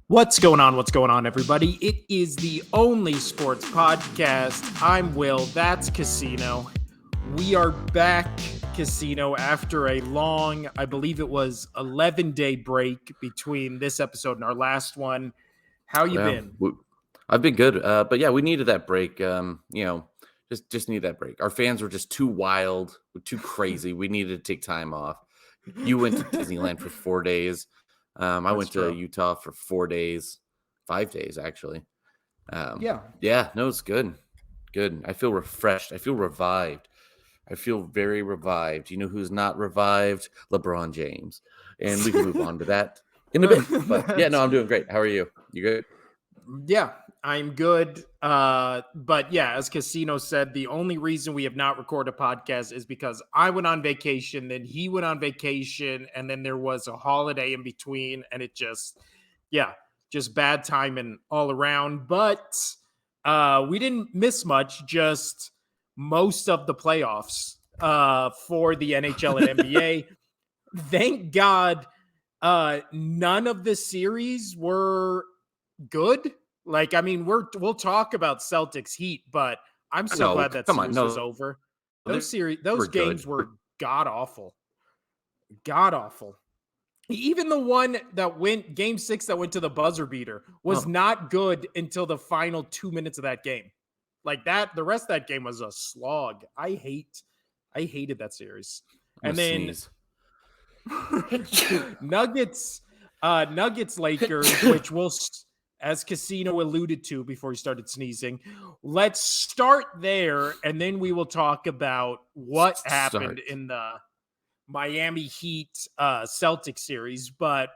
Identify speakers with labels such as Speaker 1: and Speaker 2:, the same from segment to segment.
Speaker 1: What's going on? What's going on, everybody? It is the only sports podcast. I'm Will. That's Casino. We are back, Casino, after a long, I believe it was 11-day break between this episode and our last one. How you been?
Speaker 2: I've been good. But yeah, we needed that break. Just need that break. Our fans were just too wild, too crazy. We needed to take time off. You went to Disneyland for 4 days. I went to Utah for 4 days, 5 days actually. No, it's good. Good. I feel refreshed. I feel revived. I feel very revived. You know who's not revived? LeBron James. And we can move on to that in a bit. But yeah, no, I'm doing great. How are you? You good?
Speaker 1: Yeah, I'm good. But yeah, as Casino said, the only reason we have not recorded a podcast is because I went on vacation, then he went on vacation, and then there was a holiday in between, and it just bad timing all around. But we didn't miss much, just most of the playoffs for the NHL and NBA. Thank God none of the series were good. Like, I mean, we'll talk about Celtics Heat, but I'm so glad that series was over. Those games were god awful. Even the one that went Game 6 that went to the buzzer beater was not good until the final 2 minutes of that game. Like that, the rest of that game was a slog. I hated that series. And then Nuggets Lakers, which we'll, as Casino alluded to before he started sneezing, let's start there, and then we will talk about what happened in the Miami Heat Celtics series. But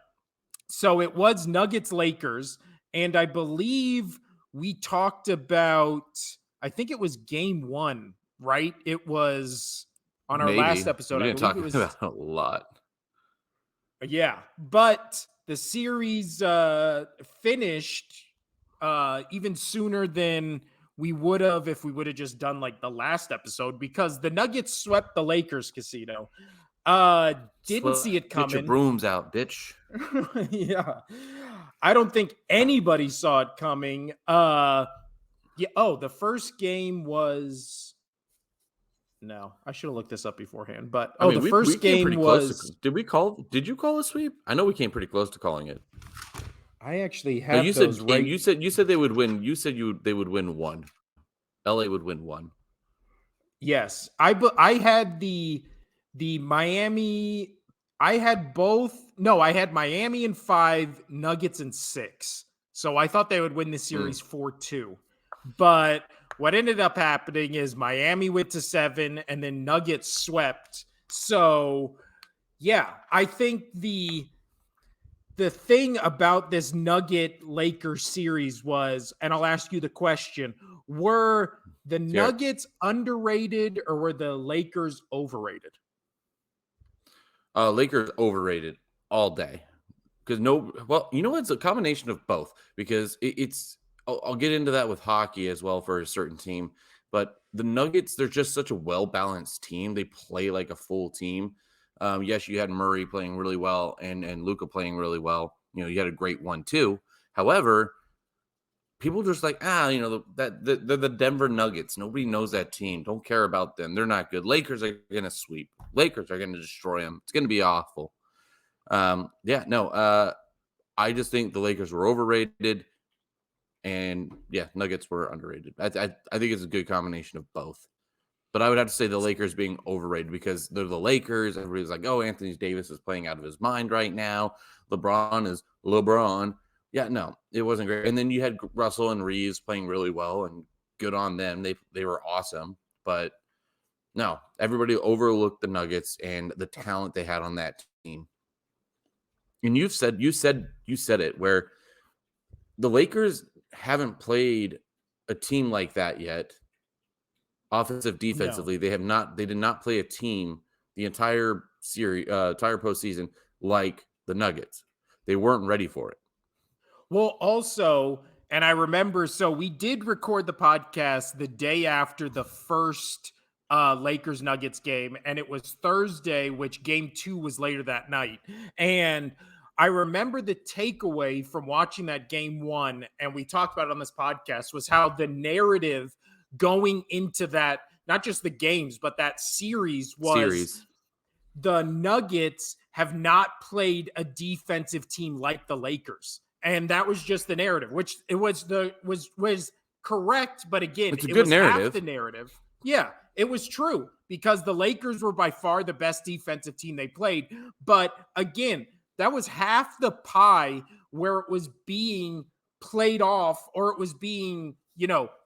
Speaker 1: so it was Nuggets Lakers, and I believe we talked about, I think it was game 1, right? It was on our last episode.
Speaker 2: We didn't talk about a lot.
Speaker 1: Yeah, but the series finished even sooner than we would have if we would have just done like the last episode, because the Nuggets swept the Lakers. Casino. Didn't see it coming.
Speaker 2: Get your brooms out, bitch.
Speaker 1: Yeah. I don't think anybody saw it coming. The first game was... No, I should have looked this up beforehand. But the first game was...
Speaker 2: Did you call a sweep? I know we came pretty close to calling it.
Speaker 1: I actually have those right.
Speaker 2: You said they would win. You said they would win 1. LA would win 1.
Speaker 1: Yes, I had the Miami. I had both. No, I had Miami in 5, Nuggets in 6. So I thought they would win the series 4-2. But what ended up happening is Miami went to 7, and then Nuggets swept. So, yeah, I think the thing about this Nugget-Lakers series was, and I'll ask you the question, were the Nuggets underrated or were the Lakers overrated?
Speaker 2: Lakers overrated all day. Because it's a combination of both. Because it's... I'll get into that with hockey as well for a certain team. But the Nuggets, they're just such a well-balanced team. They play like a full team. Yes, you had Murray playing really well and Luka playing really well. You know, you had a great one too. However, people just like, the Denver Nuggets. Nobody knows that team. Don't care about them. They're not good. Lakers are going to sweep. Lakers are going to destroy them. It's going to be awful. I just think the Lakers were overrated. And yeah, Nuggets were underrated. I think it's a good combination of both. But I would have to say the Lakers being overrated because they're the Lakers. Everybody's like, oh, Anthony Davis is playing out of his mind right now. LeBron is LeBron. Yeah, no, it wasn't great. And then you had Russell and Reeves playing really well, and good on them. They were awesome. But no, everybody overlooked the Nuggets and the talent they had on that team. And you said it, where the Lakers haven't played a team like that yet. Offensive, defensively, no. They did not play a team the entire series, entire postseason like the Nuggets. They weren't ready for it.
Speaker 1: Well, also, and I remember, so we did record the podcast the day after the first Lakers Nuggets game, and it was Thursday, which game 2 was later that night. And I remember the takeaway from watching that game one, and we talked about it on this podcast, was how the narrative going into that, not just the games, but that series was
Speaker 2: Series.
Speaker 1: the Nuggets have not played a defensive team like the Lakers. And that was just the narrative, which it was was correct, but again,
Speaker 2: It's a
Speaker 1: it
Speaker 2: good
Speaker 1: was half
Speaker 2: narrative.
Speaker 1: the narrative. Yeah, it was true because the Lakers were by far the best defensive team they played. But again, that was half the pie where it was being played off or it was being,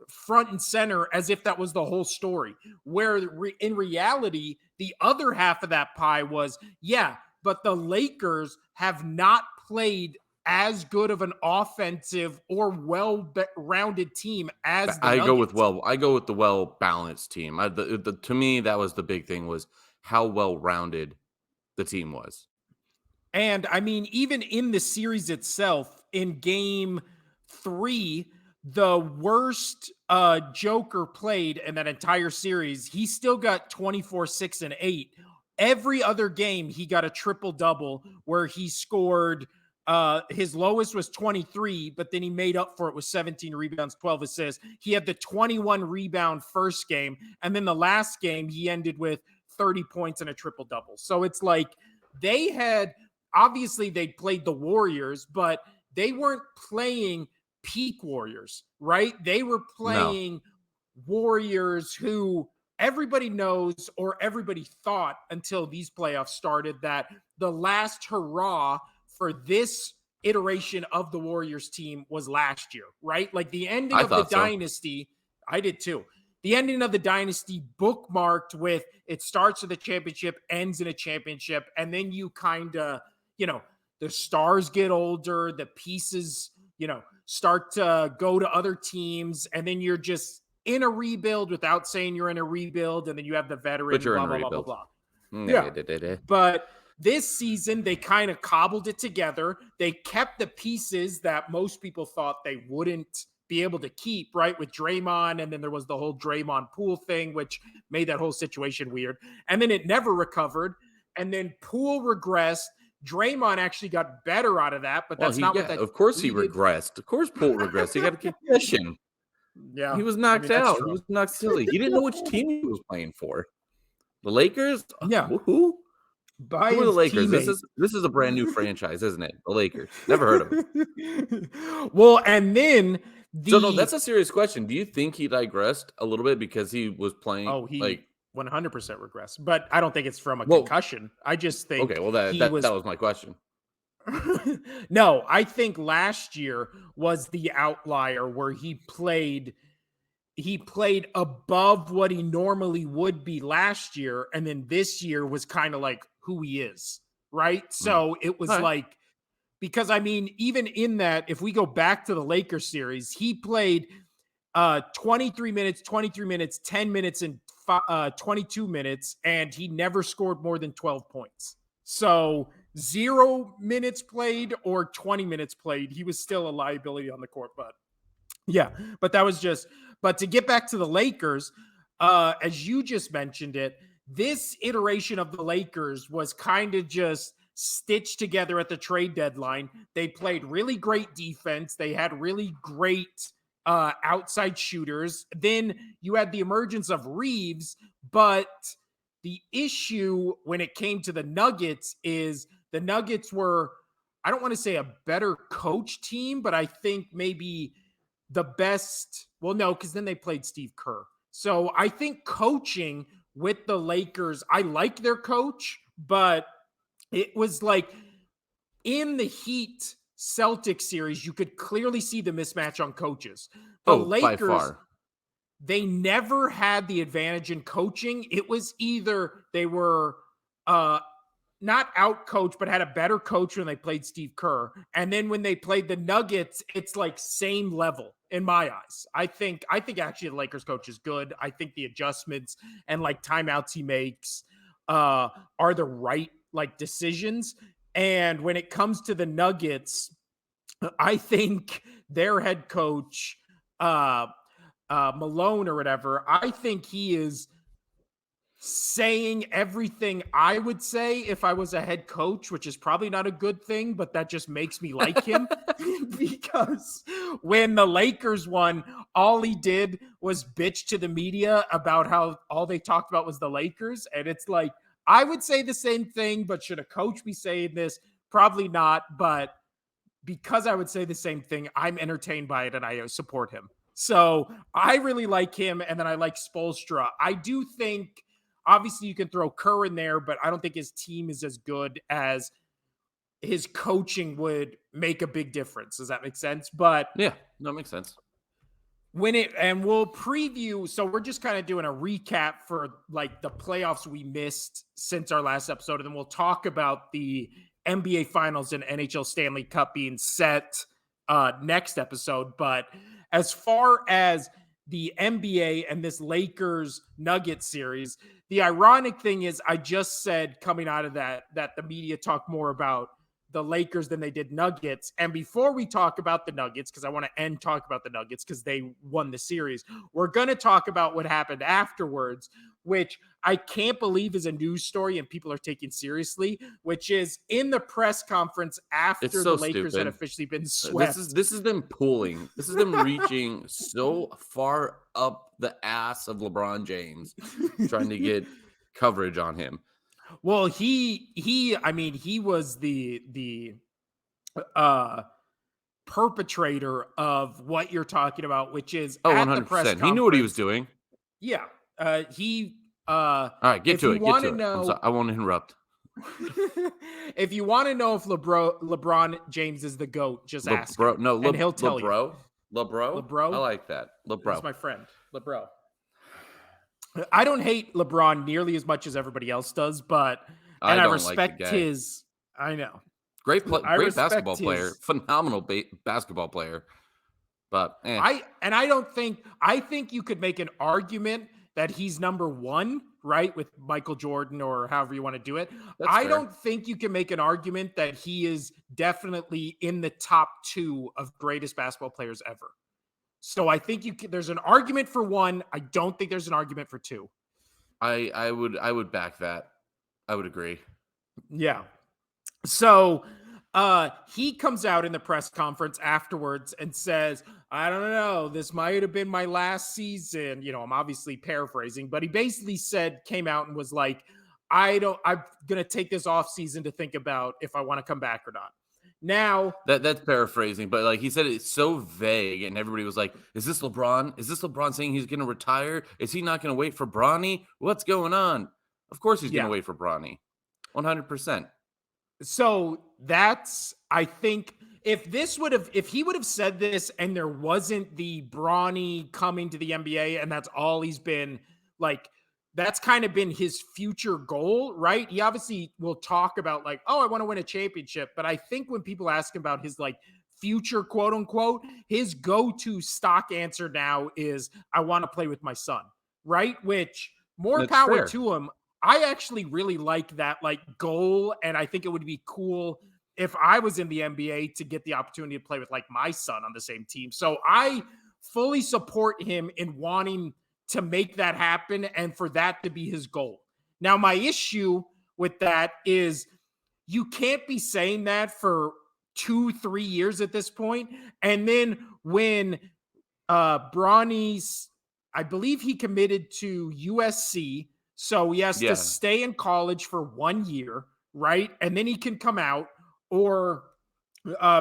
Speaker 1: front and center as if that was the whole story. Where in reality, the other half of that pie was, yeah, but the Lakers have not played as good of an offensive or well-rounded team as the
Speaker 2: I go with
Speaker 1: Nuggets.
Speaker 2: I go with the well-balanced team. To me, that was the big thing, was how well-rounded the team was.
Speaker 1: And I mean, even in the series itself, in game 3, the worst Joker played in that entire series, he still got 24, 6, and 8. Every other game, he got a triple-double where he scored. His lowest was 23, but then he made up for it with 17 rebounds, 12 assists. He had the 21 rebound first game, and then the last game, he ended with 30 points and a triple-double. So it's like they had, obviously they played the Warriors, but they weren't playing peak Warriors, right? They were
Speaker 2: No,
Speaker 1: playing Warriors who everybody knows, or everybody thought until these playoffs started, that the last hurrah for this iteration of the Warriors team was last year, right? Like the ending
Speaker 2: I
Speaker 1: of the
Speaker 2: thought so.
Speaker 1: dynasty, I did too. The ending of the dynasty bookmarked with it starts with a championship, ends in a championship, and then you kind of, the stars get older, the pieces, start to go to other teams, and then you're just in a rebuild without saying you're in a rebuild, and then you have the
Speaker 2: But
Speaker 1: veteran,
Speaker 2: you're in
Speaker 1: blah,
Speaker 2: a
Speaker 1: blah, blah, blah,
Speaker 2: rebuild.
Speaker 1: blah. Yeah.
Speaker 2: Nah.
Speaker 1: But this season, they kind of cobbled it together. They kept the pieces that most people thought they wouldn't be able to keep, right? With Draymond, and then there was the whole Draymond Poole thing, which made that whole situation weird. And then it never recovered. And then Poole regressed. Draymond actually got better out of that, but
Speaker 2: Well,
Speaker 1: that's not what that
Speaker 2: of course he
Speaker 1: needed.
Speaker 2: regressed. Of course Poole regressed. He got a concussion.
Speaker 1: Yeah,
Speaker 2: He was
Speaker 1: I
Speaker 2: knocked
Speaker 1: mean, that's
Speaker 2: out. He
Speaker 1: true.
Speaker 2: was knocked silly. He didn't know which team he was playing for. The Lakers?
Speaker 1: Yeah,
Speaker 2: Who?
Speaker 1: by
Speaker 2: Who are the
Speaker 1: his
Speaker 2: Lakers?
Speaker 1: teammate.
Speaker 2: This is a brand new franchise, isn't it? The Lakers. Never heard of them.
Speaker 1: Well, and then
Speaker 2: So no, that's a serious question. Do you think he digressed a little bit because he was playing
Speaker 1: he 100% regressed, but I don't think it's from a
Speaker 2: well,
Speaker 1: concussion. I just think
Speaker 2: okay, well that
Speaker 1: he
Speaker 2: that
Speaker 1: was
Speaker 2: was my question.
Speaker 1: No, I think last year was the outlier where he played above what he normally would be last year, and then this year was kind of like who he is, right?
Speaker 2: Mm.
Speaker 1: So it was
Speaker 2: All right.
Speaker 1: like, because I mean, even in that, if we go back to the Lakers series, he played 23 minutes, 10 minutes, and 22 minutes, and he never scored more than 12 points. So 0 minutes played or 20 minutes played, he was still a liability on the court. But yeah, but that was just, but to get back to the Lakers, as you just mentioned it, this iteration of the Lakers was kind of just stitched together at the trade deadline. They played really great defense. They had really great outside shooters. Then you had the emergence of Reeves, but the issue when it came to the Nuggets is the Nuggets were, I don't want to say a better coach team, but I think maybe the best. Well, no, because then they played Steve Kerr. So I think coaching with the Lakers, I like their coach, but it was like in the Heat Celtics series, you could clearly see the mismatch on coaches. The
Speaker 2: Oh, by
Speaker 1: Lakers,
Speaker 2: far.
Speaker 1: they never had the advantage in coaching. It was either they were not out coached, but had a better coach when they played Steve Kerr. And then when they played the Nuggets, it's like same level in my eyes. I think actually the Lakers coach is good. I think the adjustments and like timeouts he makes are the right like decisions. And when it comes to the Nuggets, I think their head coach, Malone or whatever, I think he is saying everything I would say if I was a head coach, which is probably not a good thing, but that just makes me like him. Because when the Lakers won, all he did was bitch to the media about how all they talked about was the Lakers. And it's like, I would say the same thing, but should a coach be saying this? Probably not. But because I would say the same thing, I'm entertained by it and I support him. So I really like him. And then I like Spoelstra. I do think, obviously, you can throw Kerr in there, but I don't think his team is as good as his coaching would make a big difference. Does that make sense? But
Speaker 2: Yeah, that makes sense.
Speaker 1: and we'll preview. So we're just kind of doing a recap for like the playoffs we missed since our last episode. And then we'll talk about the NBA Finals and NHL Stanley Cup being set next episode. But as far as the NBA and this Lakers Nuggets series, the ironic thing is I just said coming out of that the media talk more about the Lakers than they did Nuggets. And before we talk about the Nuggets, because I want to talk about the Nuggets because they won the series, we're going to talk about what happened afterwards, which I can't believe is a news story and people are taking seriously, which is in the press conference after
Speaker 2: So
Speaker 1: the Lakers
Speaker 2: stupid.
Speaker 1: had officially been swept.
Speaker 2: This is them pulling. This is them reaching so far up the ass of LeBron James, trying to get coverage on him.
Speaker 1: Well, I mean, he was the perpetrator of what you're talking about, which is at
Speaker 2: 100%.
Speaker 1: the press conference.
Speaker 2: He knew what he was doing.
Speaker 1: Yeah.
Speaker 2: All right, get to it. Get to it.
Speaker 1: Know,
Speaker 2: I'm sorry, I won't interrupt.
Speaker 1: If you want to know if LeBron James is the GOAT, just ask him.
Speaker 2: No,
Speaker 1: and he'll tell
Speaker 2: you.
Speaker 1: LeBro?
Speaker 2: I like that. LeBro.
Speaker 1: That's my friend. LeBro. I don't hate LeBron nearly as much as everybody else does, but I respect his. I know.
Speaker 2: Great basketball player, phenomenal basketball player. But
Speaker 1: I think you could make an argument that he's number one, right, with Michael Jordan or however you want to do it. I don't think you can make an argument that he is definitely in the top 2 of greatest basketball players ever. So I think there's an argument for 1. I don't think there's an argument for 2.
Speaker 2: I would back that. I would agree.
Speaker 1: Yeah. So he comes out in the press conference afterwards and says, I don't know, this might have been my last season. You know, I'm obviously paraphrasing, but he basically came out and was like, I'm going to take this off season to think about if I want to come back or not. Now
Speaker 2: that's paraphrasing, but like he said, it's so vague, and everybody was like, "Is this LeBron? Is this LeBron saying he's going to retire? Is he not going to wait for Bronny? What's going on?" Of course, he's going to wait for Bronny, 100%.
Speaker 1: So I think if he would have said this and there wasn't the Bronny coming to the NBA and that's all he's been like. That's kind of been his future goal, right? He obviously will talk about like, oh, I want to win a championship. But I think when people ask him about his like future, quote unquote, his go-to stock answer now is, I want to play with my son, right? Which more power to him. I actually really like that like goal. And I think it would be cool if I was in the NBA to get the opportunity to play with like my son on the same team. So I fully support him in wanting to make that happen and for that to be his goal. Now, my issue with that is you can't be saying that for 2-3 years at this point. And then when Bronny's, I believe he committed to USC, so he has to stay in college for 1 year, right? And then he can come out, or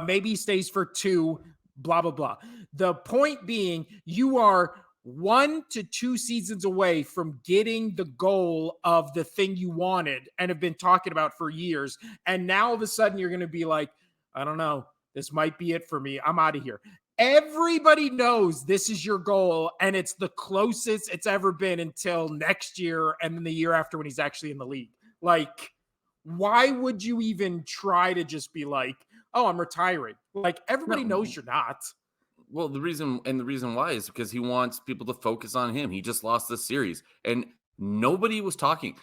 Speaker 1: maybe he stays for 2, blah, blah, blah. The point being, you are 1 to 2 seasons away from getting the goal of the thing you wanted and have been talking about for years. And now all of a sudden you're going to be like, I don't know, this might be it for me. I'm out of here. Everybody knows this is your goal and it's the closest it's ever been until next year and then the year after when he's actually in the league. Like, why would you even try to just be like, oh, I'm retiring? Like, everybody knows you're not.
Speaker 2: Well, the reason why is because he wants people to focus on him. He just lost this series, and nobody was talking.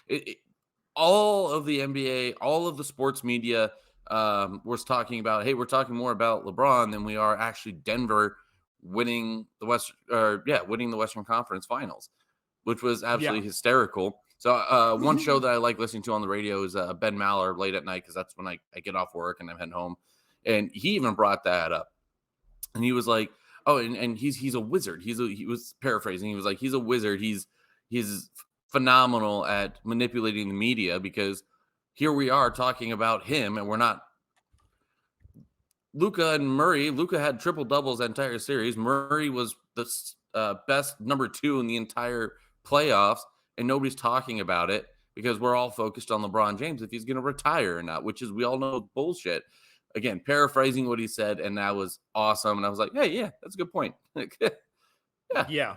Speaker 2: All of the NBA, all of the sports media was talking about, hey, we're talking more about LeBron than we are actually Denver winning the Western Conference Finals, which was absolutely hysterical. So one show that I like listening to on the radio is Ben Maller late at night because that's when I get off work and I'm heading home. And he even brought that up. And he was like, oh, and he's a wizard. He was paraphrasing. He was like, he's a wizard. He's phenomenal at manipulating the media because here we are talking about him and we're not. Luka and Murray. Luka had triple doubles that entire series. Murray was the best number 2 in the entire playoffs, and nobody's talking about it because we're all focused on LeBron James if he's going to retire or not, which is we all know bullshit. Again, paraphrasing what he said, and that was awesome. And I was like, hey, yeah, that's a good point.
Speaker 1: Yeah.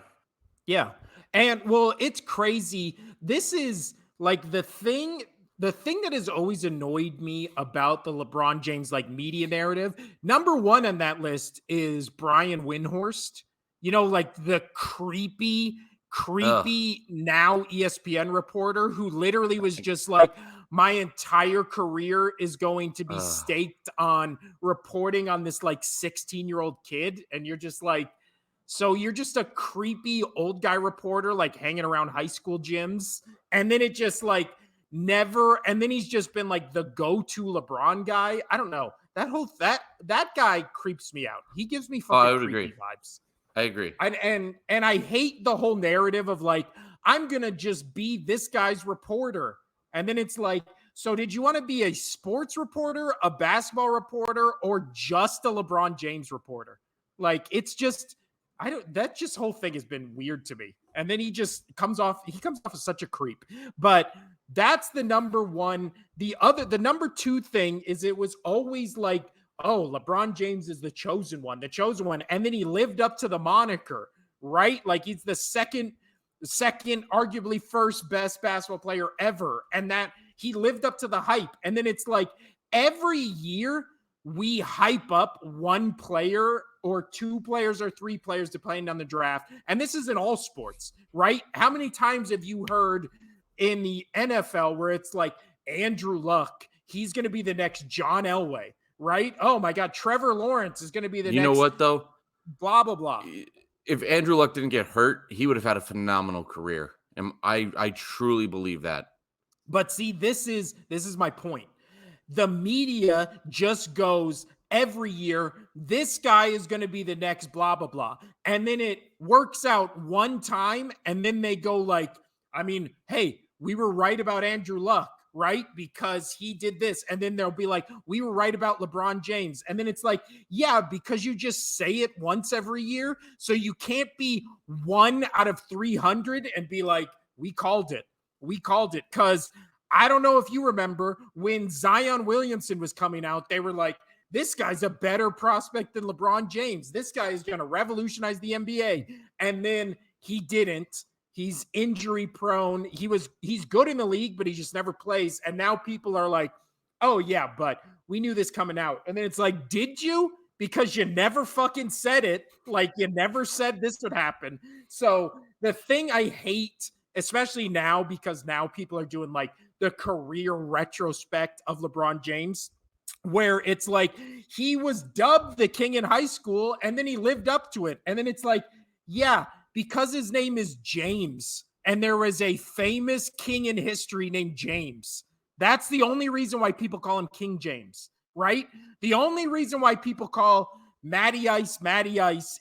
Speaker 1: And well, it's crazy. This is like the thing that has always annoyed me about the LeBron James like media narrative. Number 1 on that list is Brian Windhorst. You know, like the creepy now ESPN reporter who literally was just like, my entire career is going to be staked on reporting on this like 16-year-old kid. And you're just like, so you're just a creepy old guy reporter, like hanging around high school gyms. And then it just like never. And then he's just been like the go-to LeBron guy. I don't know. That guy creeps me out. He gives me fucking creepy vibes.
Speaker 2: I agree.
Speaker 1: And I hate the whole narrative of like, I'm going to just be this guy's reporter. And then it's like, so did you want to be a sports reporter, a basketball reporter, or just a LeBron James reporter? Like, it's just, that just whole thing has been weird to me. And then he comes off as such a creep. But that's the number 1. The number 2 thing is it was always like, oh, LeBron James is the chosen one. And then he lived up to the moniker, right? Like he's the second, arguably first best basketball player ever. And that he lived up to the hype. And then it's like every year we hype up one player or 2 players or 3 players depending on the draft. And this is in all sports, right? How many times have you heard in the NFL where it's like Andrew Luck, he's going to be the next John Elway, right? Oh my God, Trevor Lawrence is going to be the next.
Speaker 2: You know what though?
Speaker 1: Blah, blah, blah.
Speaker 2: If Andrew Luck didn't get hurt, he would have had a phenomenal career. And I truly believe that.
Speaker 1: But see, this is my point. The media just goes every year, this guy is going to be the next blah, blah, blah. And then it works out one time. And then they go like, I mean, hey, we were right about Andrew Luck, right? Because he did this. And then they'll be like, we were right about LeBron James. And then it's like, yeah, because you just say it once every year. So you can't be 1 out of 300 and be like, we called it. We called it. Because I don't know if you remember when Zion Williamson was coming out, they were like, this guy's a better prospect than LeBron James. This guy is going to revolutionize the NBA. And then he didn't. He's injury prone. He's good in the league, but he just never plays. And now people are like, oh yeah, but we knew this coming out. And then it's like, did you? Because you never fucking said it. Like you never said this would happen. So the thing I hate, especially now, because now people are doing like the career retrospect of LeBron James, where it's like he was dubbed the king in high school and then he lived up to it. And then it's like, yeah, because his name is James and there was a famous king in history named James. That's the only reason why people call him King James, right? The only reason why people call Matty Ice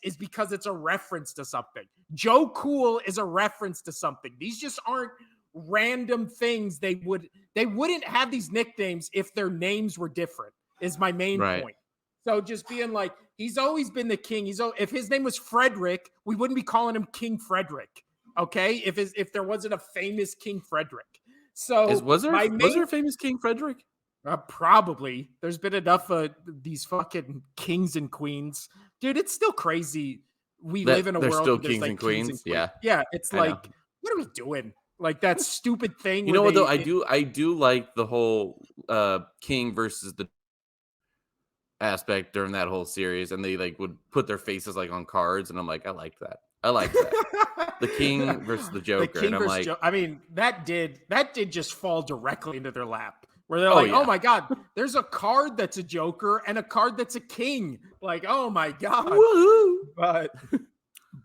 Speaker 1: is because it's a reference to something. Joe Cool is a reference to something. These just aren't random things. They wouldn't have these nicknames if their names were different, is my main point. So just being like, he's always been the king. If his name was Frederick, we wouldn't be calling him King Frederick. Okay. If there wasn't a famous King Frederick. So
Speaker 2: was there a famous King Frederick?
Speaker 1: Probably. There's been enough of these fucking kings and queens. Dude, it's still crazy. We live in a world
Speaker 2: still
Speaker 1: where there's
Speaker 2: kings
Speaker 1: like
Speaker 2: and queens.
Speaker 1: Yeah. Yeah. It's like, what are we doing? Like that stupid thing.
Speaker 2: You know what though? I do like the whole king versus the aspect during that whole series, and they like would put their faces like on cards, and I'm like, I like that. The king versus the Joker, and I'm like,
Speaker 1: I mean, that did just fall directly into their lap, where they're like, oh my God, there's a card that's a Joker and a card that's a king. Like, oh my God.
Speaker 2: Woo-hoo.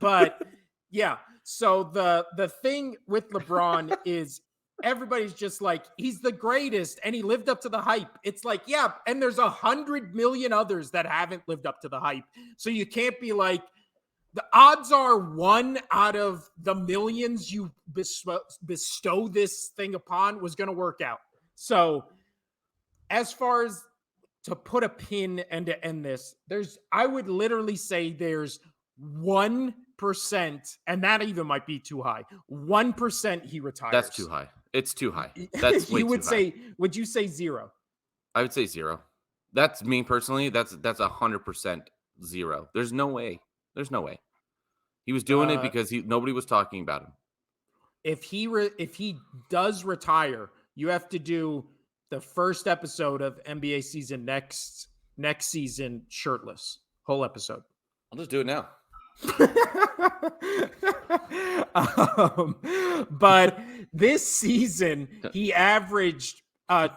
Speaker 1: But yeah. So the thing with LeBron is everybody's just like, he's the greatest and he lived up to the hype. It's like, yeah, and there's 100 million others that haven't lived up to the hype. So you can't be like, the odds are one out of the millions you bestow this thing upon was going to work out. So as far as to put a pin and to end this, I would literally say there's 1%, and that even might be too high. 1% he retires.
Speaker 2: That's too high. It's too high. That's way too high.
Speaker 1: Would you say 0?
Speaker 2: I would say 0. That's me personally. That's 100% 0. There's no way. There's no way. He was doing it because nobody was talking about him.
Speaker 1: If he does retire, you have to do the first episode of NBA season next season shirtless. Whole episode.
Speaker 2: I'll just do it now.
Speaker 1: But this season he averaged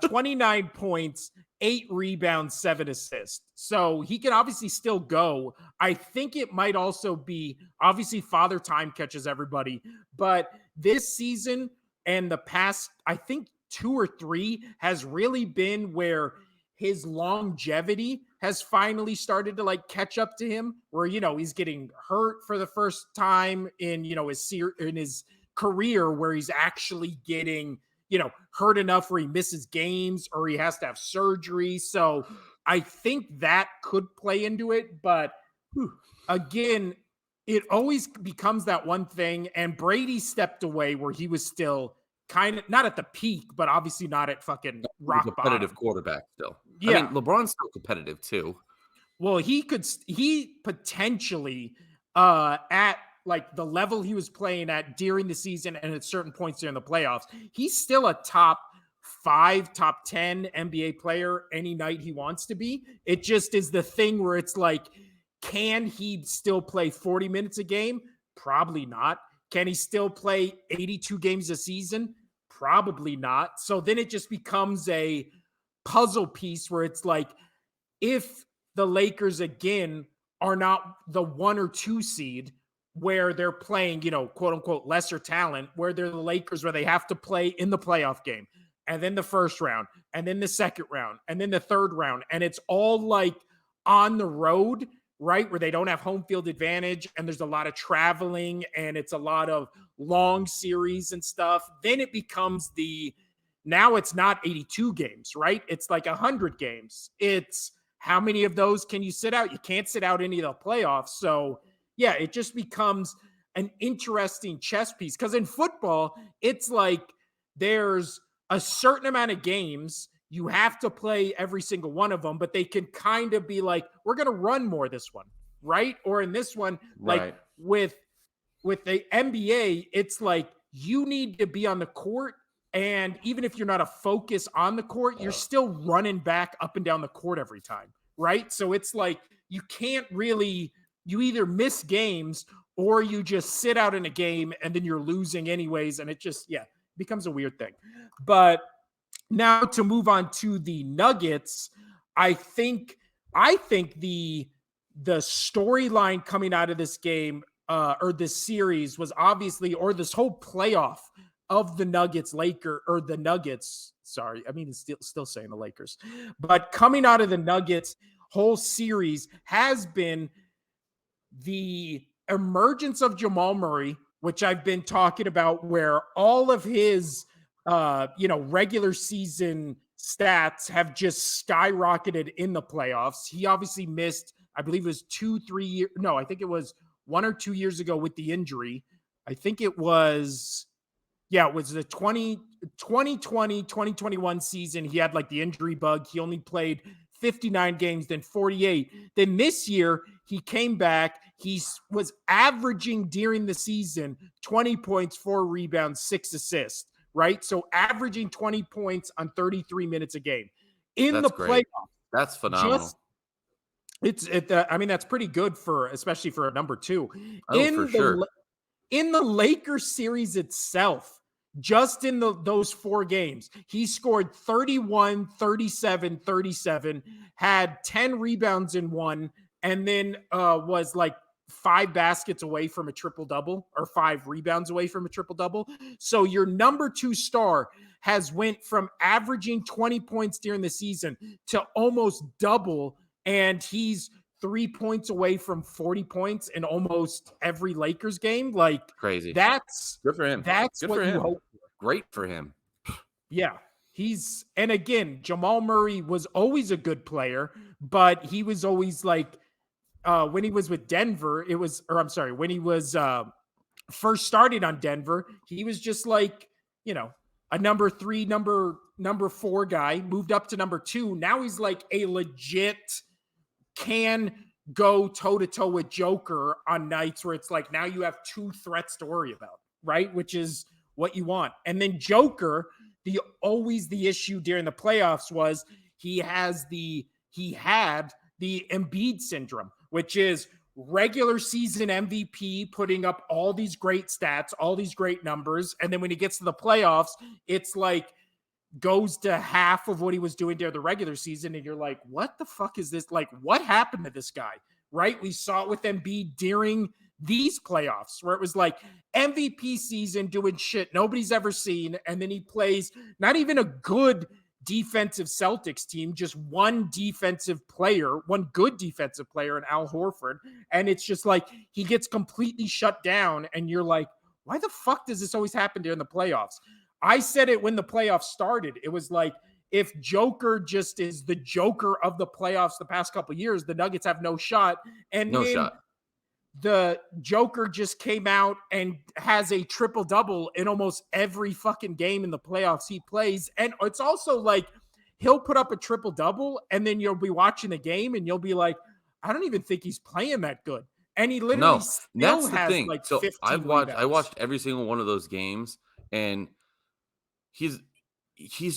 Speaker 1: 29 points, 8 rebounds, 7 assists. So he can obviously still go. I think it might also be, obviously Father Time catches everybody, but this season and the past, I think 2 or 3 has really been where his longevity has finally started to like catch up to him, where, you know, he's getting hurt for the first time in, you know, in his career, where he's actually getting, you know, hurt enough where he misses games or he has to have surgery. So I think that could play into it. But again, it always becomes that one thing. And Brady stepped away where he was still kind of not at the peak, but obviously not at fucking rock bottom.
Speaker 2: Competitive quarterback still.
Speaker 1: Yeah.
Speaker 2: I mean, LeBron's still competitive too.
Speaker 1: Well, he potentially at like the level he was playing at during the season and at certain points during the playoffs, he's still a top 5, top 10 NBA player any night he wants to be. It just is the thing where it's like, can he still play 40 minutes a game? Probably not. Can he still play 82 games a season? Probably not. So then it just becomes a puzzle piece where it's like, if the Lakers again are not the 1 or 2 seed where they're playing, you know, quote unquote lesser talent, where they're the Lakers where they have to play in the playoff game and then the first round and then the second round and then the third round. And it's all like on the road, right? Where they don't have home field advantage and there's a lot of traveling and it's a lot of long series and stuff. Then it becomes now it's not 82 games, right? It's like 100 games. It's how many of those can you sit out? You can't sit out any of the playoffs. So yeah, it just becomes an interesting chess piece. Because in football, it's like there's a certain amount of games. You have to play every single one of them, but they can kind of be like, we're going to run more this one, right? Or in this one, like with the NBA, it's like you need to be on the court. And even if you're not a focus on the court, you're still running back up and down the court every time, right? So it's like you can't really, you either miss games or you just sit out in a game and then you're losing anyways. And it just, becomes a weird thing. But now to move on to the Nuggets, I think the storyline coming out of this game or this series was obviously, or this whole playoff of the Nuggets sorry. I mean, it's still saying the Lakers, but coming out of the Nuggets whole series has been the emergence of Jamal Murray, which I've been talking about, where all of his regular season stats have just skyrocketed in the playoffs. He obviously missed, I believe it was 2-3 years. No, I think it was 1 or 2 years ago with the injury. I think it was the 2020-2021 season. He had like the injury bug. He only played 59 games, then 48. Then this year, he came back. He was averaging during the season 20 points, 4 rebounds, 6 assists, right? So averaging 20 points on 33 minutes a game. That's the playoffs.
Speaker 2: That's phenomenal.
Speaker 1: I mean, that's pretty good especially for a number 2.
Speaker 2: For sure.
Speaker 1: In the Lakers series itself, just in those 4 games, he scored 31, 37, 37, had 10 rebounds in one, and then was like 5 baskets away from a triple-double or 5 rebounds away from a triple-double. So your number 2 star has went from averaging 20 points during the season to almost double, and he's 3 points away from 40 points in almost every Lakers game. Like,
Speaker 2: Crazy.
Speaker 1: that's
Speaker 2: Good for him.
Speaker 1: That's
Speaker 2: Good
Speaker 1: what
Speaker 2: for
Speaker 1: you
Speaker 2: him.
Speaker 1: hope for.
Speaker 2: Great for him.
Speaker 1: Yeah. And again, Jamal Murray was always a good player, but he was always like, when he was with Denver, when he was first started on Denver, he was just like, a number 3, number 4 guy, moved up to number 2. Now he's like a legit can go toe-to-toe with Joker on nights where it's like, now you have 2 threats to worry about, right? Which is what you want. And then Joker, the issue during the playoffs was he had the Embiid syndrome, which is regular season MVP putting up all these great stats, all these great numbers. And then when he gets to the playoffs, it's like goes to half of what he was doing during the regular season. And you're like, what the fuck is this? Like, what happened to this guy? Right? We saw it with Embiid during these playoffs where it was like MVP season doing shit nobody's ever seen. And then he plays not even a good defensive Celtics team, just one good defensive player in Al Horford. And it's just like he gets completely shut down. And you're like, why the fuck does this always happen during the playoffs? I said it when the playoffs started. It was like, if Joker just is the Joker of the playoffs the past couple of years, the Nuggets have no shot. And the Joker just came out and has a triple-double in almost every fucking game in the playoffs he plays. And it's also like he'll put up a triple-double and then you'll be watching the game and you'll be like, I don't even think he's playing that good. And he literally still has thing. Like so 15
Speaker 2: I watched every single one of those games, and he's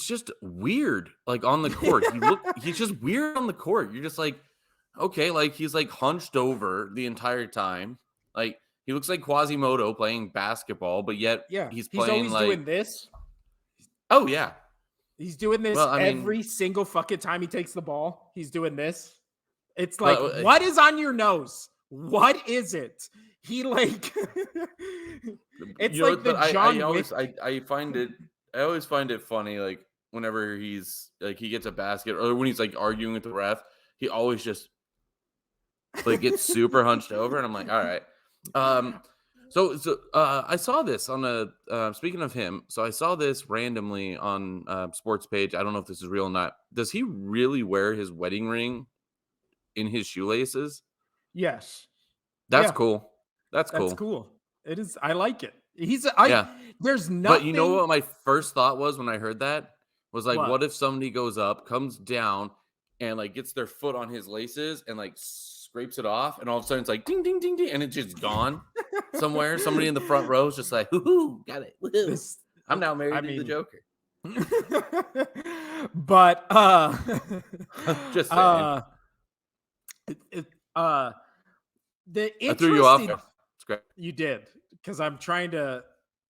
Speaker 2: just weird, like on the court. He's just weird on the court. You're just like, okay, like he's like hunched over the entire time. Like he looks like Quasimodo playing basketball, but yet he's playing like
Speaker 1: doing this.
Speaker 2: Oh yeah.
Speaker 1: He's doing this every single fucking time he takes the ball. He's doing this. It's like, what is on your nose? What is it? He like it's like the John Wick.
Speaker 2: I always find it funny, like whenever he's like he gets a basket or when he's like arguing with the ref, he always just like gets super hunched over, and I'm like, all right. So I saw this on speaking of him. So I saw this randomly on sports page. I don't know if this is real or not. Does he really wear his wedding ring in his shoelaces?
Speaker 1: Yes.
Speaker 2: That's cool. That's
Speaker 1: cool. It is. I like it. There's nothing.
Speaker 2: But you know what my first thought was when I heard that was like, what if somebody goes up, comes down, and like gets their foot on his laces and like scrapes it off, and all of a sudden it's like ding, ding, ding, ding, and it's just gone somewhere. Somebody in the front row is just like, woohoo, got it. Woo-hoo. I'm now married to the Joker.
Speaker 1: But
Speaker 2: just saying.
Speaker 1: The
Speaker 2: I threw you off.
Speaker 1: It's great. You did, because I'm trying to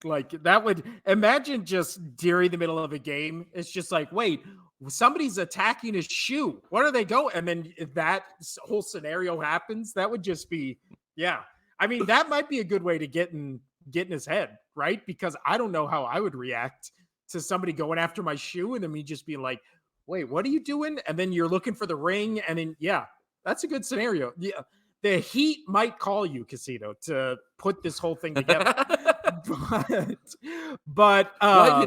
Speaker 1: like that would imagine just during the middle of a game. It's just like, wait, somebody's attacking his shoe. What are they going? And then if that whole scenario happens, that would just be, yeah. I mean, that might be a good way to get in his head, right? Because I don't know how I would react to somebody going after my shoe and then me just being like, wait, what are you doing? And then you're looking for the ring. And then, yeah, that's a good scenario. Yeah. The Heat might call you, Casino, to put this whole thing together. but
Speaker 2: why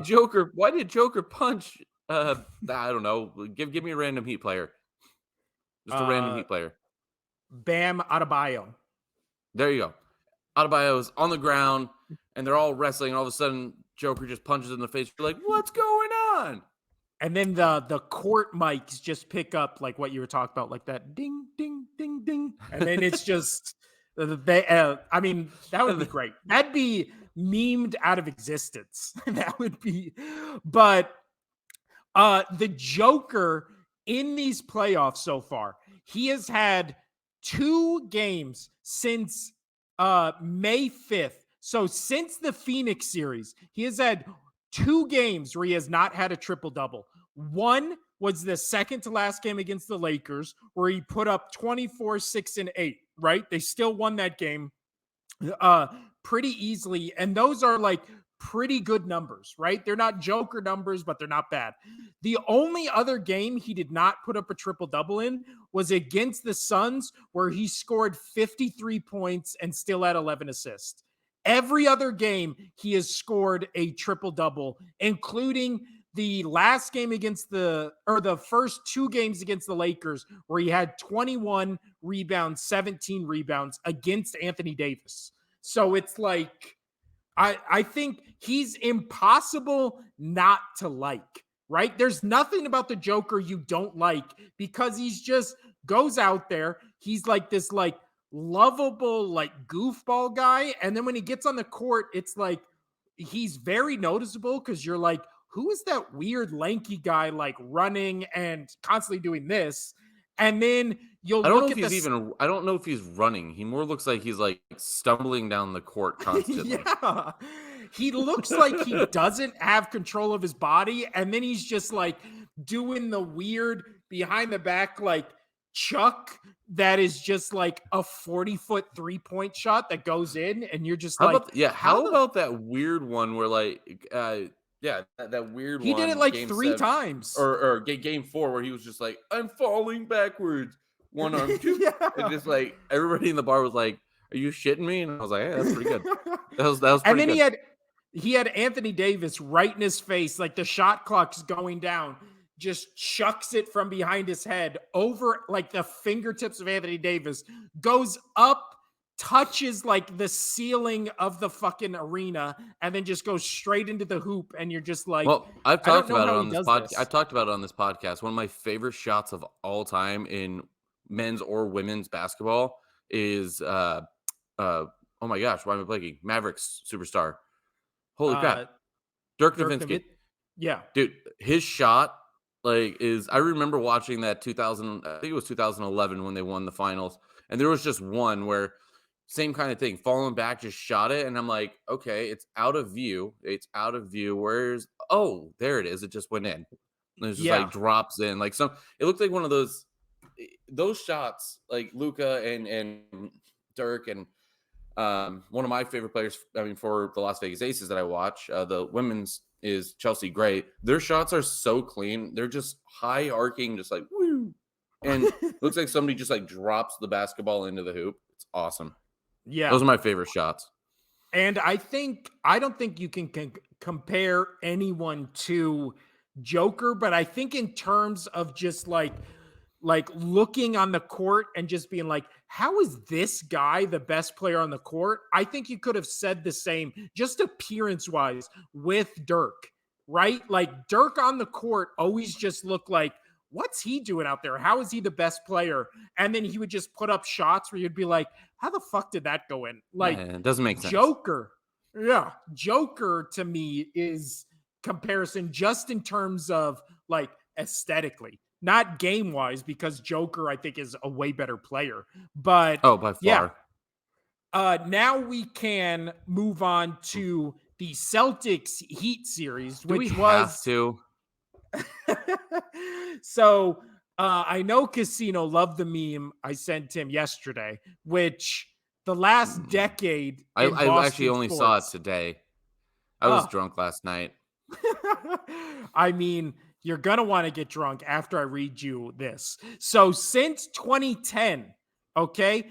Speaker 2: did Joker punch? I don't know. Give me a random Heat player. Just a random Heat player.
Speaker 1: Bam Adebayo.
Speaker 2: There you go. Adebayo's on the ground, and they're all wrestling. And all of a sudden, Joker just punches in the face. You're like, what's going on?
Speaker 1: And then the court mics just pick up like what you were talking about, like that ding, ding, ding, ding. And then it's just, I mean, that would be great. That'd be memed out of existence. That would be, but the Joker in these playoffs so far, he has had 2 games since May 5th. So since the Phoenix series, he has had 2 games where he has not had a triple-double. One was the second to last game against the Lakers, where he put up 24, 6, and 8, right? They still won that game uh pretty easily, and those are like pretty good numbers, right? They're not Joker numbers, but they're not bad. The only other game he did not put up a triple double in was against the Suns, where he scored 53 points and still had 11 assists. Every other game he has scored a triple double, including the last game against the first two games against the Lakers, where he had 21 rebounds, 17 rebounds against Anthony Davis. So it's like, I think he's impossible not to like, right? There's nothing about the Joker you don't like, because he's just goes out there. He's like this like lovable like goofball guy, and then when he gets on the court, it's like he's very noticeable, because you're like, who is that weird lanky guy like running and constantly doing this? And then you'll
Speaker 2: I don't know
Speaker 1: look
Speaker 2: if
Speaker 1: at
Speaker 2: he's
Speaker 1: this.
Speaker 2: even. I don't know if he's running. He more looks like he's like stumbling down the court constantly.
Speaker 1: Yeah. He looks like he doesn't have control of his body. And then he's just like doing the weird behind the back, like chuck that is just like a 40-foot 3-point shot that goes in. And you're just
Speaker 2: How
Speaker 1: like,
Speaker 2: about How about that weird one where like that weird
Speaker 1: he did it
Speaker 2: one
Speaker 1: like
Speaker 2: game
Speaker 1: 3
Speaker 2: 7
Speaker 1: times.
Speaker 2: or game 4 where he was just like, I'm falling backwards, one arm,
Speaker 1: Yeah.
Speaker 2: and just like everybody in the bar was like, are you shitting me? And I was like, hey, that's pretty good. That was
Speaker 1: And
Speaker 2: pretty
Speaker 1: then
Speaker 2: good.
Speaker 1: he had Anthony Davis right in his face, like the shot clock's going down, just chucks it from behind his head over like the fingertips of Anthony Davis, goes up, touches like the ceiling of the fucking arena, and then just goes straight into the hoop. And you're just like,
Speaker 2: Well, I've
Speaker 1: I don't
Speaker 2: talked
Speaker 1: know
Speaker 2: about it
Speaker 1: how he
Speaker 2: on this
Speaker 1: does
Speaker 2: podcast.
Speaker 1: this.
Speaker 2: I've talked about it on this podcast. One of my favorite shots of all time in men's or women's basketball is oh my gosh, why am I blanking? Mavericks superstar. Holy crap.
Speaker 1: Uh,
Speaker 2: Dirk
Speaker 1: Dirk
Speaker 2: Nowitzki.
Speaker 1: Nowitzki. Yeah.
Speaker 2: Dude, his shot I remember watching that 2000, I think it was 2011 when they won the finals, and there was just one where same kind of thing, falling back, just shot it, and I'm like, okay, it's out of view. Where's there it is. It just went in. And it's just
Speaker 1: Yeah.
Speaker 2: like drops in. Like it looked like one of those shots, like Luka and Dirk and one of my favorite players, I mean, for the Las Vegas Aces that I watch, the women's is Chelsea Gray. Their shots are so clean. They're just high arcing, just like, woo. And looks like somebody just like drops the basketball into the hoop. It's awesome.
Speaker 1: Yeah.
Speaker 2: Those are my favorite shots.
Speaker 1: And I don't think you can compare anyone to Joker, but I think in terms of just like looking on the court and just being like, how is this guy the best player on the court? I think you could have said the same, just appearance wise, with Dirk, right? Like Dirk on the court always just looked like, what's he doing out there? How is he the best player? And then he would just put up shots where you'd be like, how the fuck did that go in? Like,
Speaker 2: it doesn't make sense.
Speaker 1: Joker. Yeah. Joker to me is comparison just in terms of like aesthetically, not game wise, because Joker I think is a way better player. But
Speaker 2: by far.
Speaker 1: Now we can move on to the Celtics Heat series, which
Speaker 2: have to.
Speaker 1: So I know Casino loved the meme I sent him yesterday, which the last decade.
Speaker 2: I actually only saw it today. I was drunk last night.
Speaker 1: I mean, you're going to want to get drunk after I read you this. So since 2010, okay,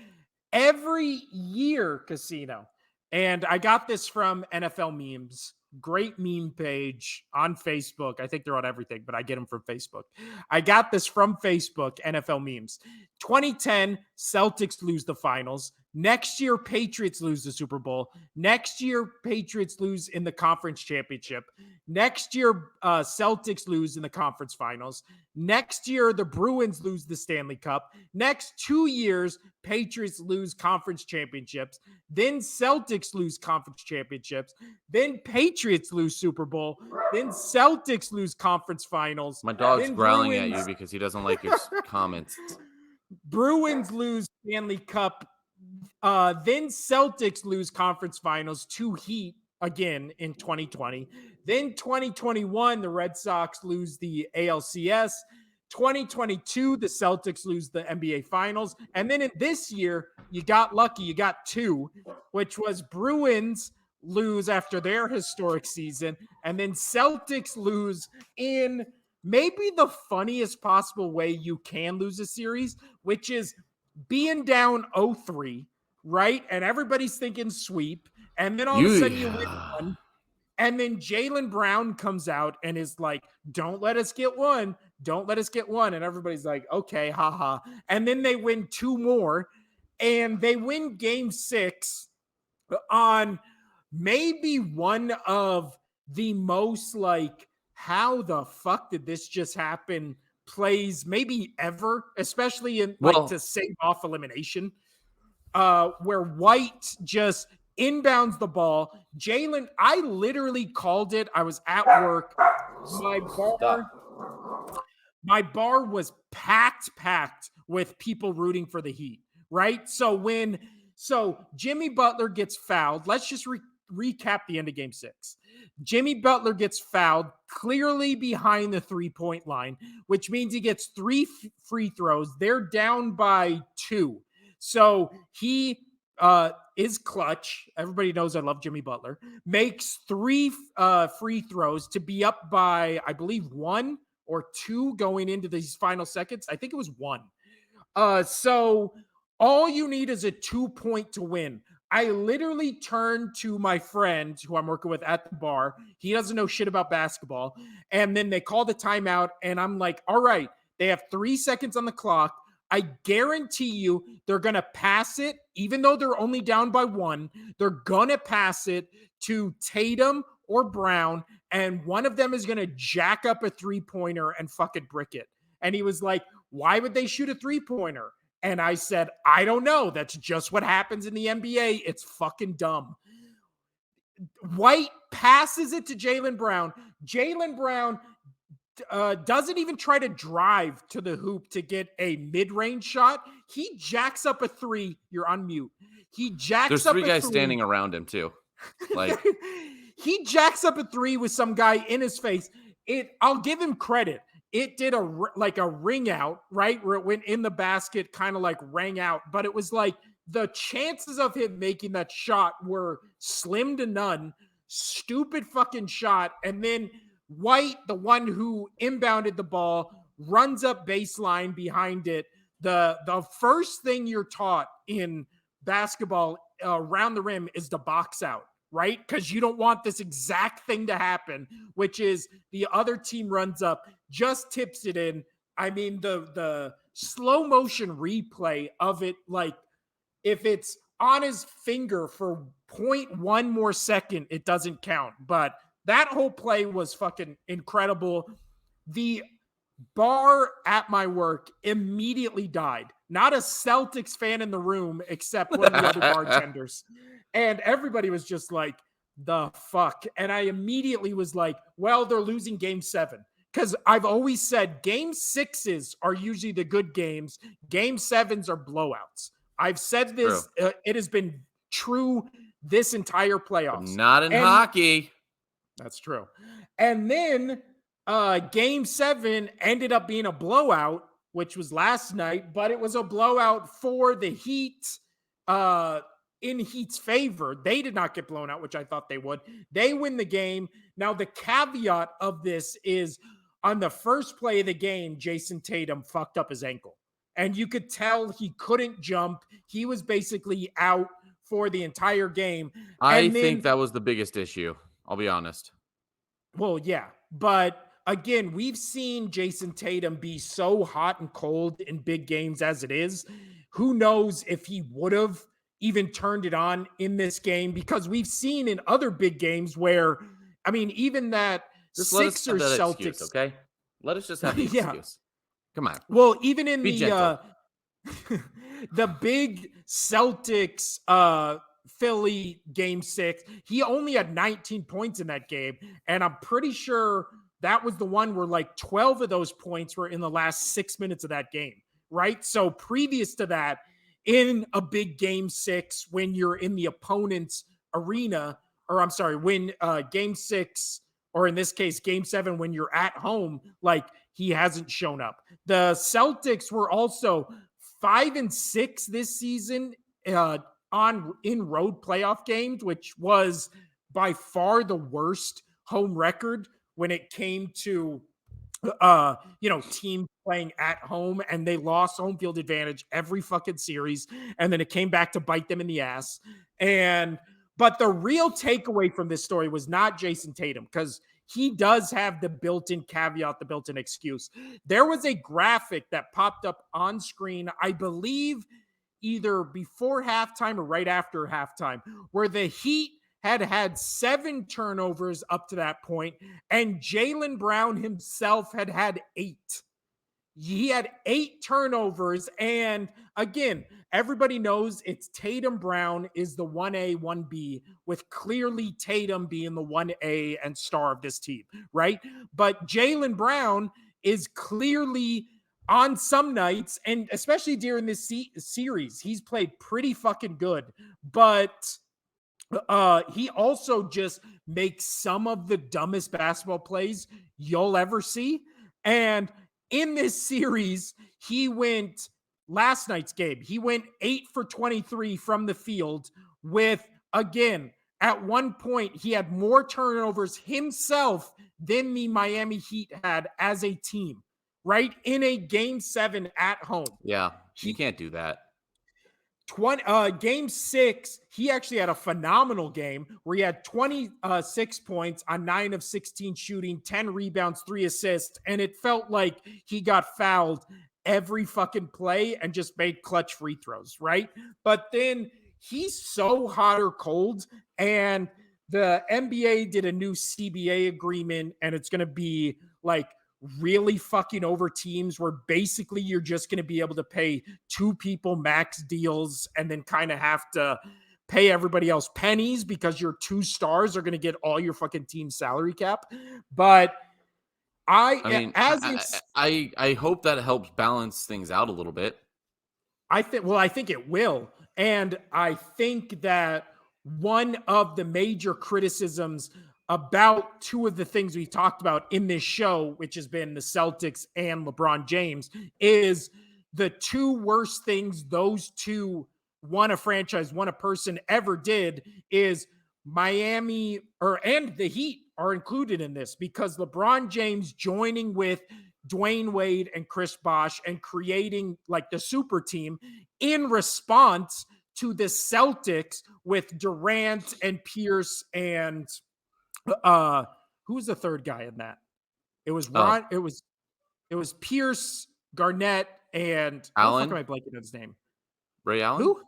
Speaker 1: every year, Casino, and I got this from NFL Memes, great meme page on Facebook. I think they're on everything, but I get them from Facebook. I got this from Facebook, NFL Memes. 2010, Celtics lose the finals. Next year, Patriots lose the Super Bowl. Next year, Patriots lose in the conference championship. Next year, Celtics lose in the conference finals. Next year, the Bruins lose the Stanley Cup. Next 2 years, Patriots lose conference championships. Then Celtics lose conference championships. Then Patriots lose Super Bowl. Then Celtics lose conference finals.
Speaker 2: My dog's
Speaker 1: then
Speaker 2: growling at you because he doesn't like your comments.
Speaker 1: Bruins lose Stanley Cup. Then Celtics lose conference finals to Heat again in 2020. Then 2021, the Red Sox lose the ALCS. 2022, the Celtics lose the NBA Finals. And then in this year, you got lucky. You got two, which was Bruins lose after their historic season, and then Celtics lose in maybe the funniest possible way you can lose a series, which is being down 0-3, right? And everybody's thinking sweep. And then all of a sudden you win one. And then Jaylen Brown comes out and is like, don't let us get one. Don't let us get one. And everybody's like, okay, haha. And then they win two more. And they win game 6 on maybe one of the most like, how the fuck did this just happen plays maybe ever, especially in like to save off elimination, where White just inbounds the ball. Jaylen, I literally called it. I was at work. My bar was packed with people rooting for the Heat, right? So Jimmy Butler gets fouled. Let's just recap the end of game 6. Jimmy Butler gets fouled clearly behind the 3-point line, which means he gets 3 free throws. They're down by 2. So he is clutch. Everybody knows I love Jimmy Butler. Makes 3 free throws to be up by, I believe, 1 or 2 going into these final seconds. I think it was 1. So all you need is a 2-point to win. I literally turned to my friend who I'm working with at the bar. He doesn't know shit about basketball. And then they call the timeout, and I'm like, all right, they have 3 seconds on the clock. I guarantee you they're going to pass it, even though they're only down by 1. They're going to pass it to Tatum or Brown, and one of them is going to jack up a 3-pointer and fucking brick it. And he was like, why would they shoot a 3-pointer? And I said, I don't know. That's just what happens in the NBA. It's fucking dumb. White passes it to Jaylen Brown. Jaylen Brown doesn't even try to drive to the hoop to get a mid-range shot. He jacks up a 3. You're on mute. He jacks
Speaker 2: There's
Speaker 1: up
Speaker 2: 3
Speaker 1: a
Speaker 2: guys
Speaker 1: 3.
Speaker 2: standing around him too. Like
Speaker 1: he jacks up a 3 with some guy in his face. I'll give him credit. It did a ring out, right? Where it went in the basket, kind of like rang out. But it was like the chances of him making that shot were slim to none. Stupid fucking shot. And then White, the one who inbounded the ball, runs up baseline behind it. The first thing you're taught in basketball around the rim is to box out, right? Because you don't want this exact thing to happen, which is the other team runs up, just tips it in. I mean, the slow motion replay of it, like if it's on his finger for 0.1 more second, it doesn't count. But that whole play was fucking incredible. The bar at my work immediately died. Not a Celtics fan in the room except one of the other bartenders. And everybody was just like, the fuck? And I immediately was like, well, they're losing game 7. Because I've always said game 6s are usually the good games. Game 7s are blowouts. I've said this. It has been true this entire playoffs.
Speaker 2: But not in hockey.
Speaker 1: That's true. And then game 7 ended up being a blowout, which was last night, but it was a blowout for the Heat in Heat's favor. They did not get blown out, which I thought they would. They win the game. Now, the caveat of this is on the first play of the game, Jason Tatum fucked up his ankle. And you could tell he couldn't jump. He was basically out for the entire game.
Speaker 2: I think that was the biggest issue. I'll be honest.
Speaker 1: Well, yeah. But again, we've seen Jason Tatum be so hot and cold in big games as it is. Who knows if he would have even turned it on in this game, because we've seen in other big games where, I mean, even that
Speaker 2: just
Speaker 1: Sixers Celtics.
Speaker 2: Excuse, okay? Let us just have the excuse. Come on.
Speaker 1: Well, even in
Speaker 2: Be gentle.
Speaker 1: The big Celtics Philly game 6, he only had 19 points in that game. And I'm pretty sure that was the one where like 12 of those points were in the last 6 minutes of that game, right? So previous to that, in a big game 6, when you're in the opponent's arena, or I'm sorry, when game 6, or in this case, game 7, when you're at home, like he hasn't shown up. The Celtics were also 5-6 this season in road playoff games, which was by far the worst home record when it came to team playing at home, and they lost home field advantage every fucking series, and then it came back to bite them in the ass. But the real takeaway from this story was not Jason Tatum, because he does have the built-in caveat, the built-in excuse. There was a graphic that popped up on screen, I believe either before halftime or right after halftime, where the Heat had 7 turnovers up to that point, and Jaylen Brown himself had 8. He had 8 turnovers, and again, everybody knows it's Tatum Brown is the 1A, 1B, with clearly Tatum being the 1A and star of this team, right? But Jaylen Brown is clearly on some nights, and especially during this series, he's played pretty fucking good, but he also just makes some of the dumbest basketball plays you'll ever see. And in this series, last night's game, he went 8 for 23 from the field with, again, at one point, he had more turnovers himself than the Miami Heat had as a team, right? In a game 7 at home.
Speaker 2: Yeah, you can't do that.
Speaker 1: Game 6, he actually had a phenomenal game where he had 26 points on 9 of 16 shooting, 10 rebounds, 3 assists, and it felt like he got fouled every fucking play and just made clutch free throws, right? But then he's so hot or cold, and the NBA did a new CBA agreement, and it's going to be like really fucking over teams where basically you're just going to be able to pay 2 people max deals and then kind of have to pay everybody else pennies because your 2 stars are going to get all your fucking team salary cap. But I
Speaker 2: hope that helps balance things out a little bit.
Speaker 1: I think it will. And I think that one of the major criticisms about 2 of the things we talked about in this show, which has been the Celtics and LeBron James, is the 2 worst things those 2, one a franchise, one a person, ever did, is Miami and the Heat are included in this, because LeBron James joining with Dwayne Wade and Chris Bosh and creating like the super team in response to the Celtics with Durant and Pierce and who's the third guy in that? It was Ron. It was Pierce, Garnett, and
Speaker 2: Allen.
Speaker 1: How the fuck am I blanking on his name?
Speaker 2: Ray Allen.
Speaker 1: Who?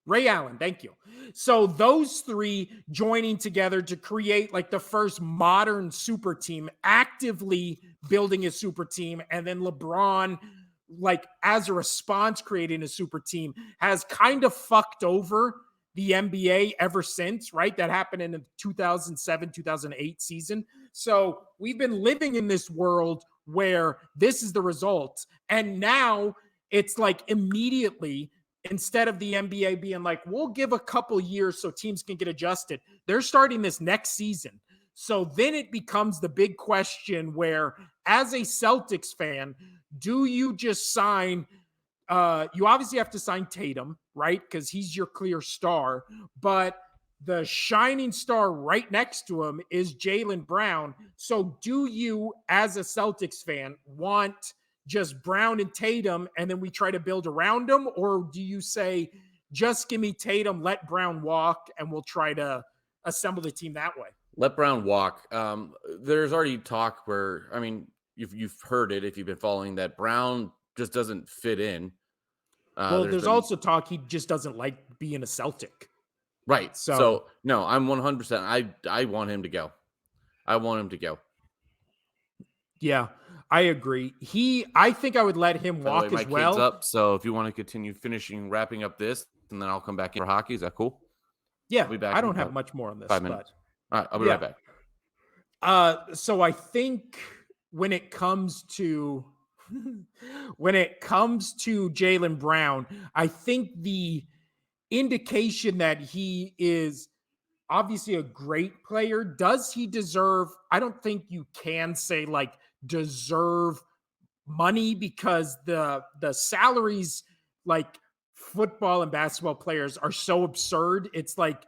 Speaker 1: Ray Allen. Thank you. So those 3 joining together to create like the first modern super team, actively building a super team, and then LeBron, like as a response, creating a super team, has kind of fucked over the NBA ever since, right? That happened in the 2007-2008 season. So we've been living in this world where this is the result. And now it's like immediately, instead of the NBA being like, we'll give a couple years so teams can get adjusted, they're starting this next season. So then it becomes the big question where, as a Celtics fan, do you just sign you obviously have to sign Tatum, right? Because he's your clear star. But the shining star right next to him is Jaylen Brown. So do you, as a Celtics fan, want just Brown and Tatum and then we try to build around them? Or do you say, just give me Tatum, let Brown walk, and we'll try to assemble the team that way?
Speaker 2: Let Brown walk. There's already talk where, I mean, you've heard it if you've been following, that Brown just doesn't fit in.
Speaker 1: Well, there's also talk he just doesn't like being a Celtic.
Speaker 2: Right. So no, I'm 100%. I want him to go. I want him to go.
Speaker 1: Yeah, I agree. I think I would let him walk as well.
Speaker 2: Kid's up, so if you want to continue wrapping up this, and then I'll come back in for hockey. Is that cool?
Speaker 1: Yeah, I'll be back. I don't have much more on this.
Speaker 2: 5 minutes. All right, I'll be right
Speaker 1: back. So I think when it comes to Jaylen Brown, I think the indication that he is obviously a great player, does he deserve, I don't think you can say like deserve money because the salaries, like football and basketball players, are so absurd. It's like,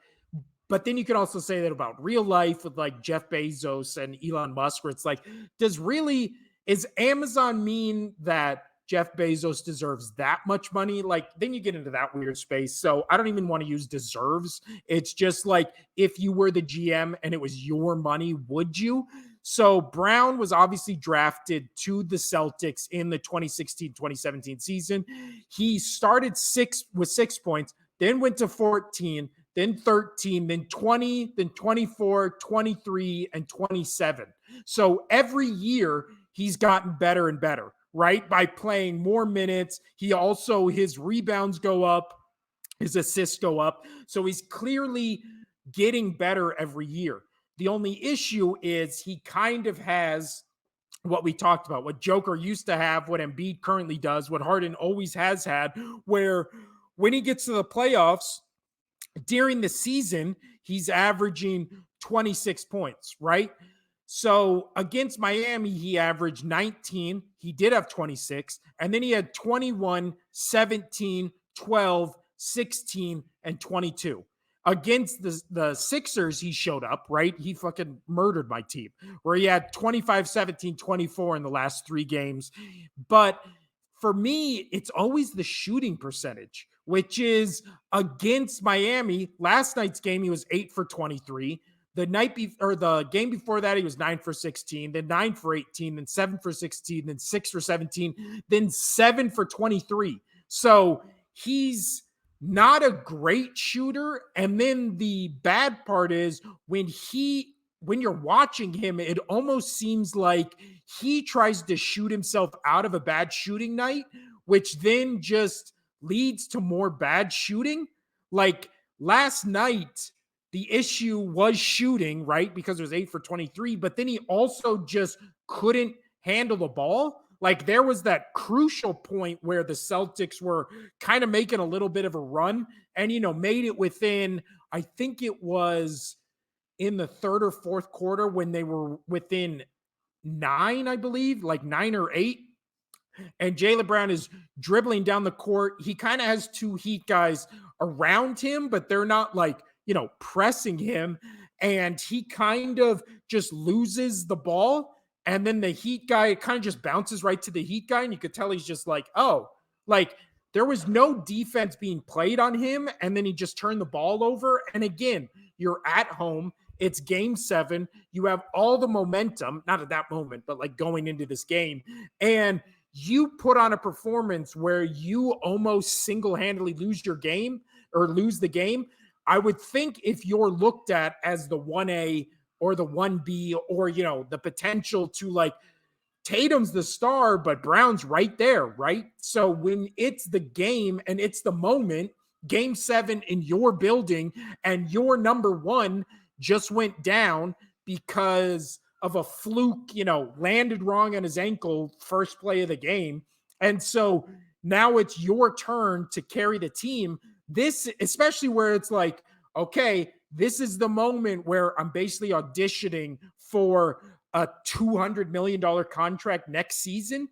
Speaker 1: but then you can also say that about real life with like Jeff Bezos and Elon Musk, where it's like, is Amazon mean that Jeff Bezos deserves that much money? Like, then you get into that weird space. So I don't even want to use deserves. It's just like, if you were the GM and it was your money, would you? So Brown was obviously drafted to the Celtics in the 2016-2017 season. He started with 6 points, then went to 14, then 13, then 20, then 24, 23, and 27. So every year he's gotten better and better, right? By playing more minutes. His rebounds go up, his assists go up. So he's clearly getting better every year. The only issue is he kind of has what we talked about, what Joker used to have, what Embiid currently does, what Harden always has had, where when he gets to the playoffs, during the season, he's averaging 26 points, right? So against Miami, he averaged 19. He did have 26. And then he had 21, 17, 12, 16, and 22. Against the Sixers, he showed up, right? He fucking murdered my team, where he had 25, 17, 24 in the last 3 games. But for me, it's always the shooting percentage, which is against Miami. Last night's game, he was 8 for 23. The game before that, he was 9 for 16, then 9 for 18, then 7 for 16, then 6 for 17, then 7 for 23. So he's not a great shooter. And then the bad part is when you're watching him, it almost seems like he tries to shoot himself out of a bad shooting night, which then just leads to more bad shooting. Like last night, the issue was shooting, right? Because it was 8 for 23, but then he also just couldn't handle the ball. Like there was that crucial point where the Celtics were kind of making a little bit of a run and, made it within, I think it was in the third or fourth quarter when they were within 9, I believe, like 9 or 8. And Jaylen Brown is dribbling down the court. He kind of has 2 Heat guys around him, but they're not like, pressing him. And he kind of just loses the ball. And then the Heat guy kind of just bounces right to the Heat guy. And you could tell he's just like, oh, like there was no defense being played on him. And then he just turned the ball over. And again, you're at home. It's game 7. You have all the momentum, not at that moment, but like going into this game. And you put on a performance where you almost single-handedly lose your game or lose the game. I would think if you're looked at as the 1A or the 1B or, the potential to like Tatum's the star, but Brown's right there, right? So when it's the game and it's the moment, game 7 in your building and your number 1 just went down because of a fluke, landed wrong on his ankle, first play of the game. And so now it's your turn to carry the team. This, especially where it's like, okay, this is the moment where I'm basically auditioning for a $200 million contract next season.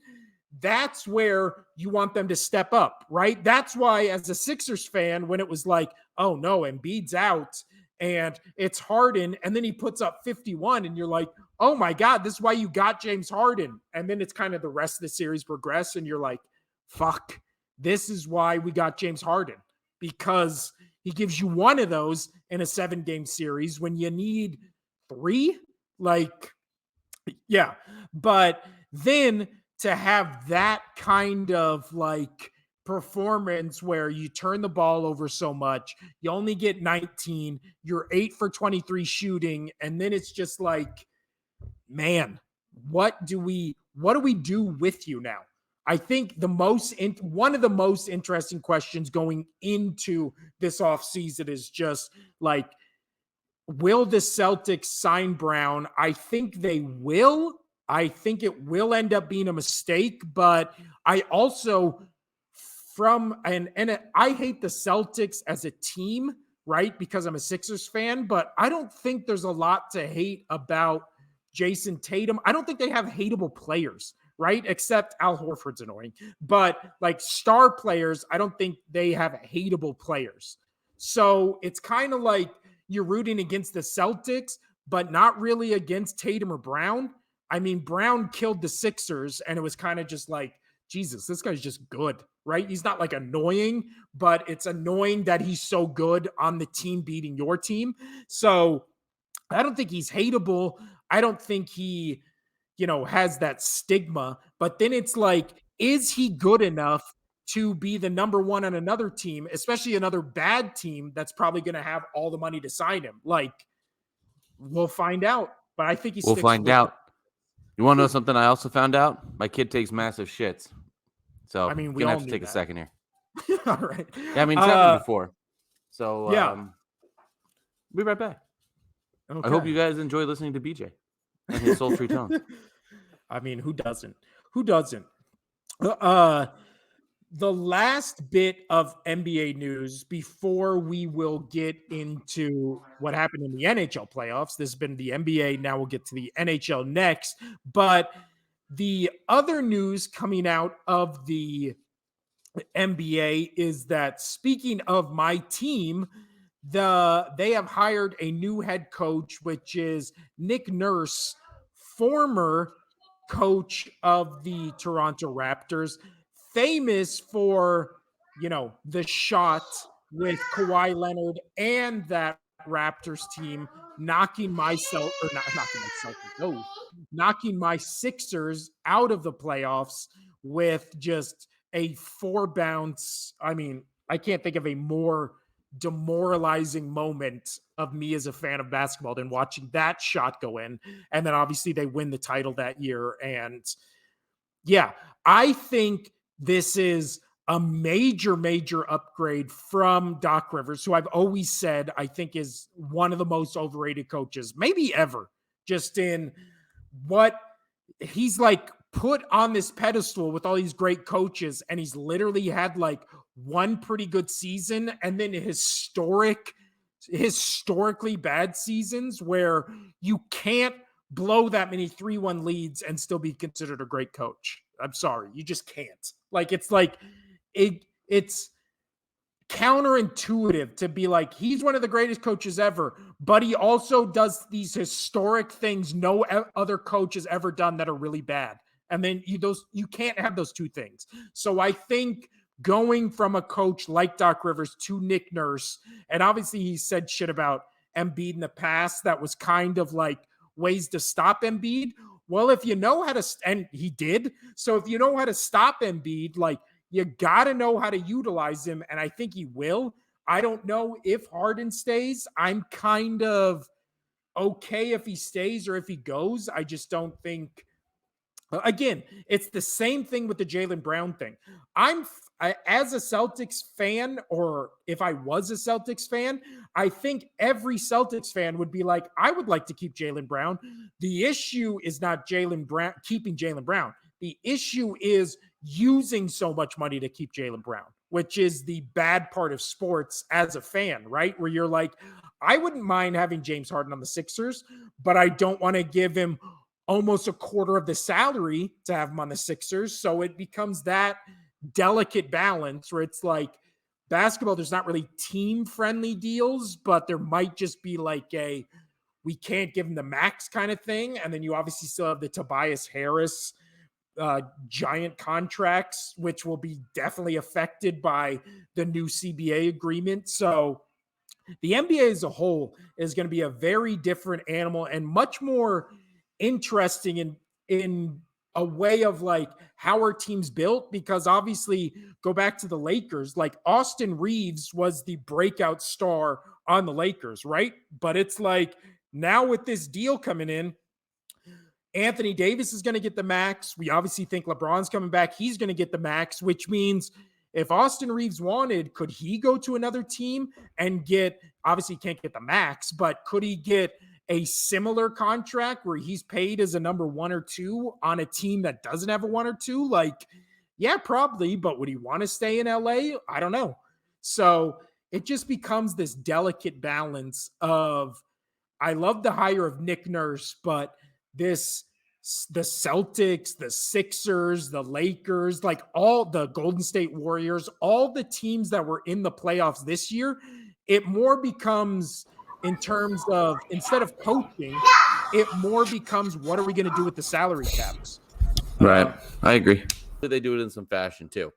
Speaker 1: That's where you want them to step up, right? That's why as a Sixers fan, when it was like, oh no, Embiid's out and it's Harden, and then he puts up 51 and you're like, oh my God, this is why you got James Harden. And then it's kind of the rest of the series progress and you're like, fuck, this is why we got James Harden, because he gives you one of those in a 7-game series when you need 3. Like, yeah. But then to have that kind of like performance where you turn the ball over so much, you only get 19, you're 8 for 23 shooting, and then it's just like, man, what do we do with you now? I think one of the most interesting questions going into this offseason is just like, will the Celtics sign Brown? I think they will. I think it will end up being a mistake, but I also I hate the Celtics as a team, right? Because I'm a Sixers fan, but I don't think there's a lot to hate about Jason Tatum. I don't think they have hateable players. right? Except Al Horford's annoying. But like star players, I don't think they have hateable players. So it's kind of like you're rooting against the Celtics, but not really against Tatum or Brown. I mean, Brown killed the Sixers, and it was kind of just like, Jesus, this guy's just good, right? He's not like annoying, but it's annoying that he's so good on the team beating your team. So I don't think he's hateable. I don't think he, has that stigma. But then it's like, is he good enough to be the number one on another team, especially another bad team that's probably going to have all the money to sign him? Like, we'll find out. But I think he
Speaker 2: We'll
Speaker 1: sticks
Speaker 2: find
Speaker 1: with
Speaker 2: out. You want to know something I also found out? My kid takes massive shits. So
Speaker 1: I mean, we
Speaker 2: gonna
Speaker 1: all
Speaker 2: have to
Speaker 1: knew
Speaker 2: take a
Speaker 1: that.
Speaker 2: second here.
Speaker 1: All right.
Speaker 2: Yeah, I mean, it's happened before. So
Speaker 1: Yeah.
Speaker 2: be right back.
Speaker 1: Okay.
Speaker 2: I hope you guys enjoy listening to BJ and his sultry tones.
Speaker 1: I mean, who doesn't? Who doesn't? The last bit of NBA news before we will get into what happened in the NHL playoffs. This has been the NBA. Now we'll get to the NHL next. But the other news coming out of the NBA is that, speaking of my team, they have hired a new head coach, which is Nick Nurse, former coach of the Toronto Raptors, famous for, the shot with Kawhi Leonard and that Raptors team knocking myself or not knocking myself, no, knocking my Sixers out of the playoffs with just a 4 bounce. I mean, I can't think of a more demoralizing moment of me as a fan of basketball than watching that shot go in. And then obviously they win the title that year. And yeah, I think this is a major, major upgrade from Doc Rivers, who I've always said I think is one of the most overrated coaches, maybe ever, just in what he's like put on this pedestal with all these great coaches. And he's literally had like one pretty good season and then historically bad seasons where you can't blow that many 3-1 leads and still be considered a great coach. I'm sorry, you just can't. Like it's counterintuitive to be like, he's one of the greatest coaches ever, but he also does these historic things no other coach has ever done that are really bad. And then you can't have those two things. So I think going from a coach like Doc Rivers to Nick Nurse, and obviously he said shit about Embiid in the past that was kind of like ways to stop Embiid. Well, if you know how to, and he did. So if you know how to stop Embiid, like, you got to know how to utilize him, and I think he will. I don't know if Harden stays. I'm kind of okay if he stays or if he goes. I just don't think. Again, it's the same thing with the Jaylen Brown thing. As a Celtics fan, or if I was a Celtics fan, I think every Celtics fan would be like, I would like to keep Jaylen Brown. The issue is not keeping Jaylen Brown. The issue is using so much money to keep Jaylen Brown, which is the bad part of sports as a fan, right? Where you're like, I wouldn't mind having James Harden on the Sixers, but I don't want to give him almost a quarter of the salary to have him on the Sixers. So it becomes that delicate balance where it's like basketball, there's not really team friendly deals, but there might just be like we can't give him the max kind of thing. And then you obviously still have the Tobias Harris giant contracts, which will be definitely affected by the new CBA agreement. So the NBA as a whole is going to be a very different animal and much more interesting in a way of like how our team's built, because obviously go back to the Lakers, like Austin Reeves was the breakout star on the Lakers, right? But it's like now with this deal coming in, Anthony Davis is going to get the max. We obviously think LeBron's coming back. He's going to get the max, which means if Austin Reeves wanted, could he go to another team and get, obviously he can't get the max, but could he get a similar contract where he's paid as a number 1 or 2 on a team that doesn't have a 1 or 2? Like, yeah, probably, but would he want to stay in LA? I don't know. So it just becomes this delicate balance of, I love the hire of Nick Nurse, but this the Celtics, the Sixers, the Lakers, like all the Golden State Warriors, all the teams that were in the playoffs this year, it more becomes in terms of instead of coaching, it more becomes what are we going to do with the salary caps?
Speaker 2: Right. I agree. They do it in some fashion too.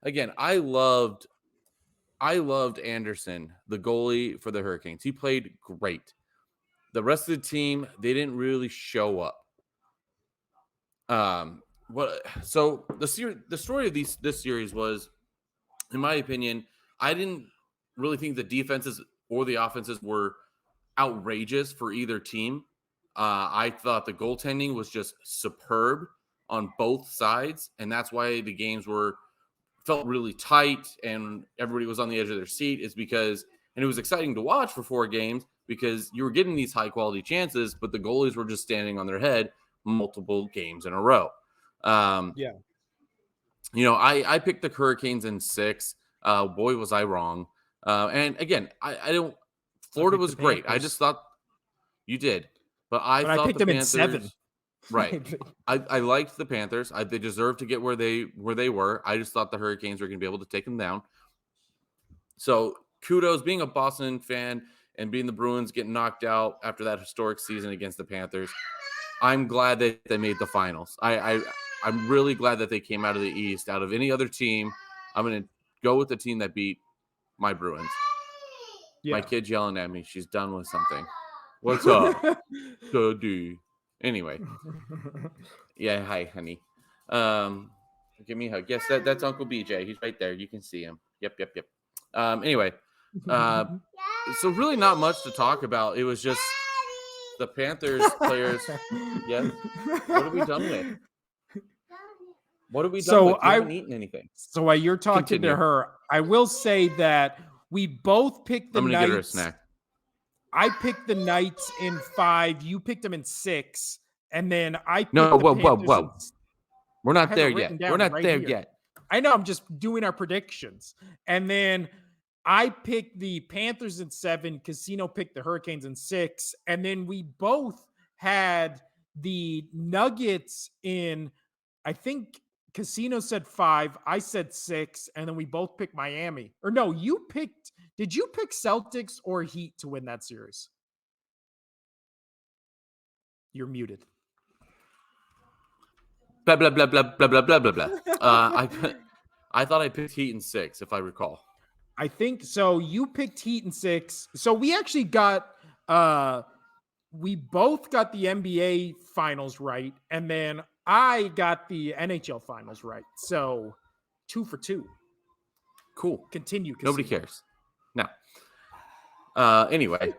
Speaker 2: Again, I loved Anderson, the goalie for the Hurricanes. He played great. The rest of the team, they didn't really show up. So the story of this series was, in my opinion, I didn't really think the defenses or the offenses were outrageous for either team. I thought the goaltending was just superb on both sides, and that's why the games felt really tight and everybody was on the edge of their seat. Is because, and it was exciting to watch for 4 games because you were getting these high quality chances, but the goalies were just standing on their head multiple games in a row.
Speaker 1: Yeah.
Speaker 2: You know, I picked the Hurricanes in 6. Boy, was I wrong. And again, I don't. Florida was great. I just thought you did, but I thought
Speaker 1: picked
Speaker 2: the
Speaker 1: them
Speaker 2: Panthers,
Speaker 1: in 7.
Speaker 2: Right. I liked the Panthers. They deserved to get where they were. I just thought the Hurricanes were going to be able to take them down. So kudos, being a Boston fan and being the Bruins getting knocked out after that historic season against the Panthers. I'm glad that they made the finals. I'm really glad that they came out of the East. Out of any other team, I'm going to go with the team that beat my Bruins. Yeah. My kid's yelling at me. She's done with something. What's up? Good. Anyway. Yeah, hi, honey. Give me a hug. Yes, that's Uncle BJ. He's right there. You can see him. Yep. Anyway. So really not much to talk about. It was just the Panthers players. Yeah. What are we done with? What are we done with? You haven't eaten anything.
Speaker 1: So while you're talking to her, I will say that we both picked the Knights. I'm going to get her a snack. I picked the Knights in 5. You picked them in 6. And then I picked the Panthers.
Speaker 2: Whoa. We're not there yet. We're not there yet.
Speaker 1: I know. I'm just doing our predictions. And then I picked the Panthers in 7. Casino picked the Hurricanes in 6. And then we both had the Nuggets in, I think Casino said 5. I said 6. And then we both picked Miami. Or no, did you pick Celtics or Heat to win that series? You're muted.
Speaker 2: Blah, blah, blah, blah, blah, blah, blah, blah, blah. I thought I picked Heat in 6, if I recall.
Speaker 1: I think so. You picked Heat in 6. So we actually got, we both got the NBA finals right. And then I got the NHL finals right. So 2 for 2.
Speaker 2: Cool.
Speaker 1: Continue. Casino.
Speaker 2: Nobody cares. No. Anyway,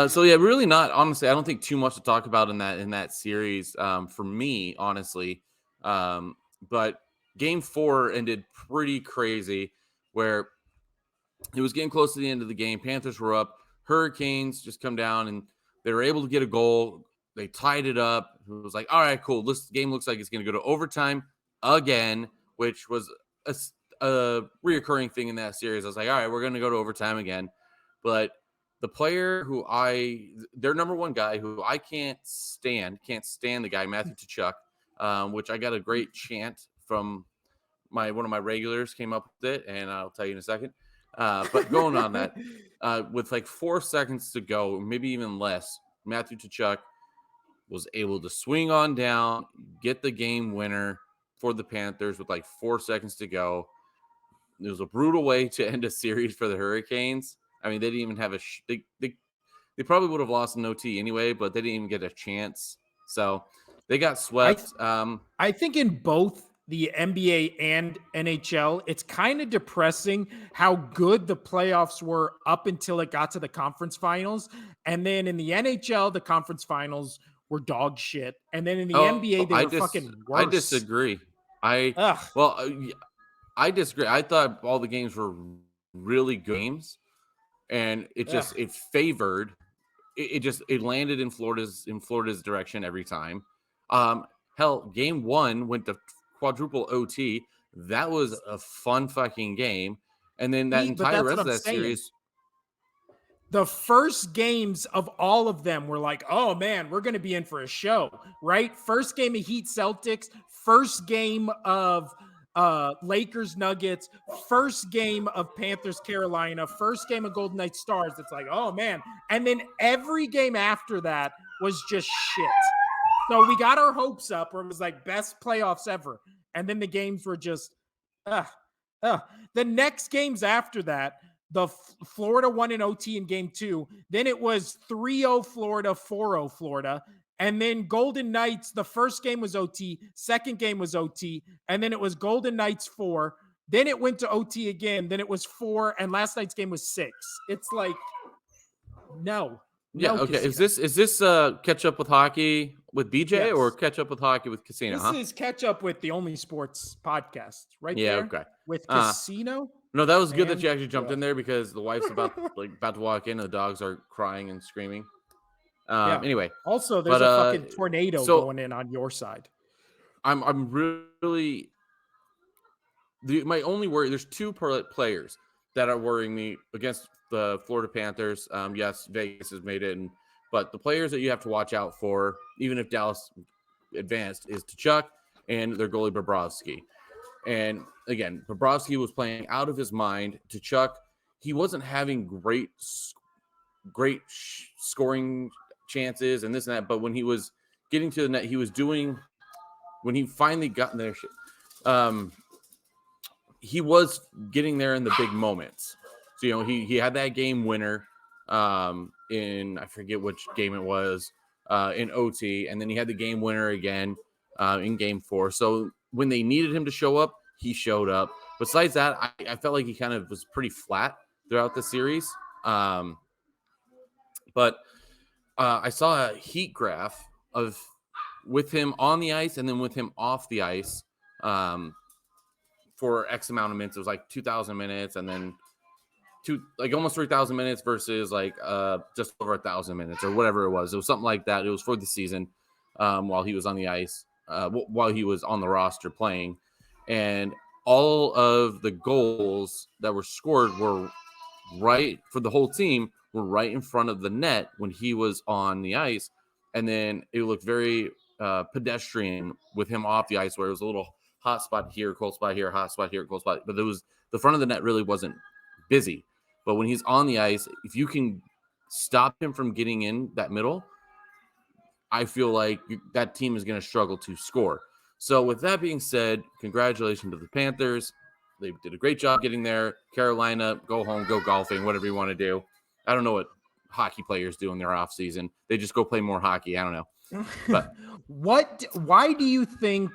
Speaker 2: so yeah, really not, honestly, I don't think too much to talk about in that series, for me, honestly. But game 4 ended pretty crazy where it was getting close to the end of the game. Panthers were up. Hurricanes just come down and they were able to get a goal. They tied it up. It was like, all right, cool. This game looks like it's going to go to overtime again, which was a reoccurring thing in that series. I was like, all right, we're going to go to overtime again. But the player their number one guy who I can't stand the guy, Matthew Tkachuk, which I got a great chant from one of my regulars came up with it, and I'll tell you in a second. But going on that, with like 4 seconds to go, maybe even less, Matthew Tkachuk was able to swing on down, get the game winner for the Panthers with like 4 seconds to go. It was a brutal way to end a series for the Hurricanes. I mean, they didn't even have they probably would have lost an OT anyway, but they didn't even get a chance. So they got swept.
Speaker 1: I think in both the NBA and NHL, it's kind of depressing how good the playoffs were up until it got to the conference finals. And then in the NHL, the conference finals were dog shit. And then in the NBA, they were fucking worse.
Speaker 2: I disagree. I disagree. I thought all the games were really good games. And it just it favored it landed in Florida's direction every time. Hell, game 1 went to quadruple OT. That was a fun fucking game. And then that entire rest of that series.
Speaker 1: the first games of all of them were like, oh man, we're going to be in for a show, right? First game of Heat Celtics, first game of Lakers Nuggets, first game of Panthers Carolina, first game of Golden Knights Stars. It's like, oh man. And then every game after that was just shit. So we got our hopes up where it was like best playoffs ever. And then the games were just, the next games after that, the Florida won in OT in game 2. Then it was 3-0 Florida, 4-0 Florida. And then Golden Knights, the first game was OT, second game was OT, and then it was Golden Knights 4. Then it went to OT again, then it was 4, and last night's game was 6. It's like, no.
Speaker 2: Yeah, okay.
Speaker 1: Casino.
Speaker 2: Is this catch up with hockey with BJ or catch up with hockey with Casino?
Speaker 1: This is catch up with the Only Sports podcast, right?
Speaker 2: Yeah,
Speaker 1: there,
Speaker 2: okay.
Speaker 1: With Casino.
Speaker 2: No, that was good that you actually jumped in there because the wife's about to walk in and the dogs are crying and screaming. Anyway.
Speaker 1: Also, there's a fucking tornado going in on your side.
Speaker 2: I'm really my only worry. There's 2 players that are worrying me against the Florida Panthers. Yes, Vegas has made it, but the players that you have to watch out for, even if Dallas advanced, is Tkachuk and their goalie Bobrovsky. And again, Bobrovsky was playing out of his mind. Tkachuk, he wasn't having great scoring chances and this and that, but when he was getting to the net, he was doing. When he finally got in there, he was getting there in the big moments. So he had that game winner in, I forget which game it was, in OT, and then he had the game winner again in game 4. So when they needed him to show up, he showed up. Besides that, I felt like he kind of was pretty flat throughout the series. But I saw a heat graph with him on the ice and then with him off the ice for X amount of minutes. It was like 2,000 minutes and then almost 3,000 minutes versus just over 1,000 minutes or whatever it was. It was something like that. It was for the season while he was on the ice, while he was on the roster playing. And all of the goals that were scored were right for the whole team were right in front of the net when he was on the ice. And then it looked very pedestrian with him off the ice, where it was a little hot spot here, cold spot here, hot spot here, cold spot. But it was the front of the net really wasn't busy. But when he's on the ice, if you can stop him from getting in that middle, I feel like that team is going to struggle to score. So with that being said, congratulations to the Panthers. They did a great job getting there. Carolina, go home, go golfing, whatever you want to do. I don't know what hockey players do in their off season. They just go play more hockey. I don't know. But
Speaker 1: why do you think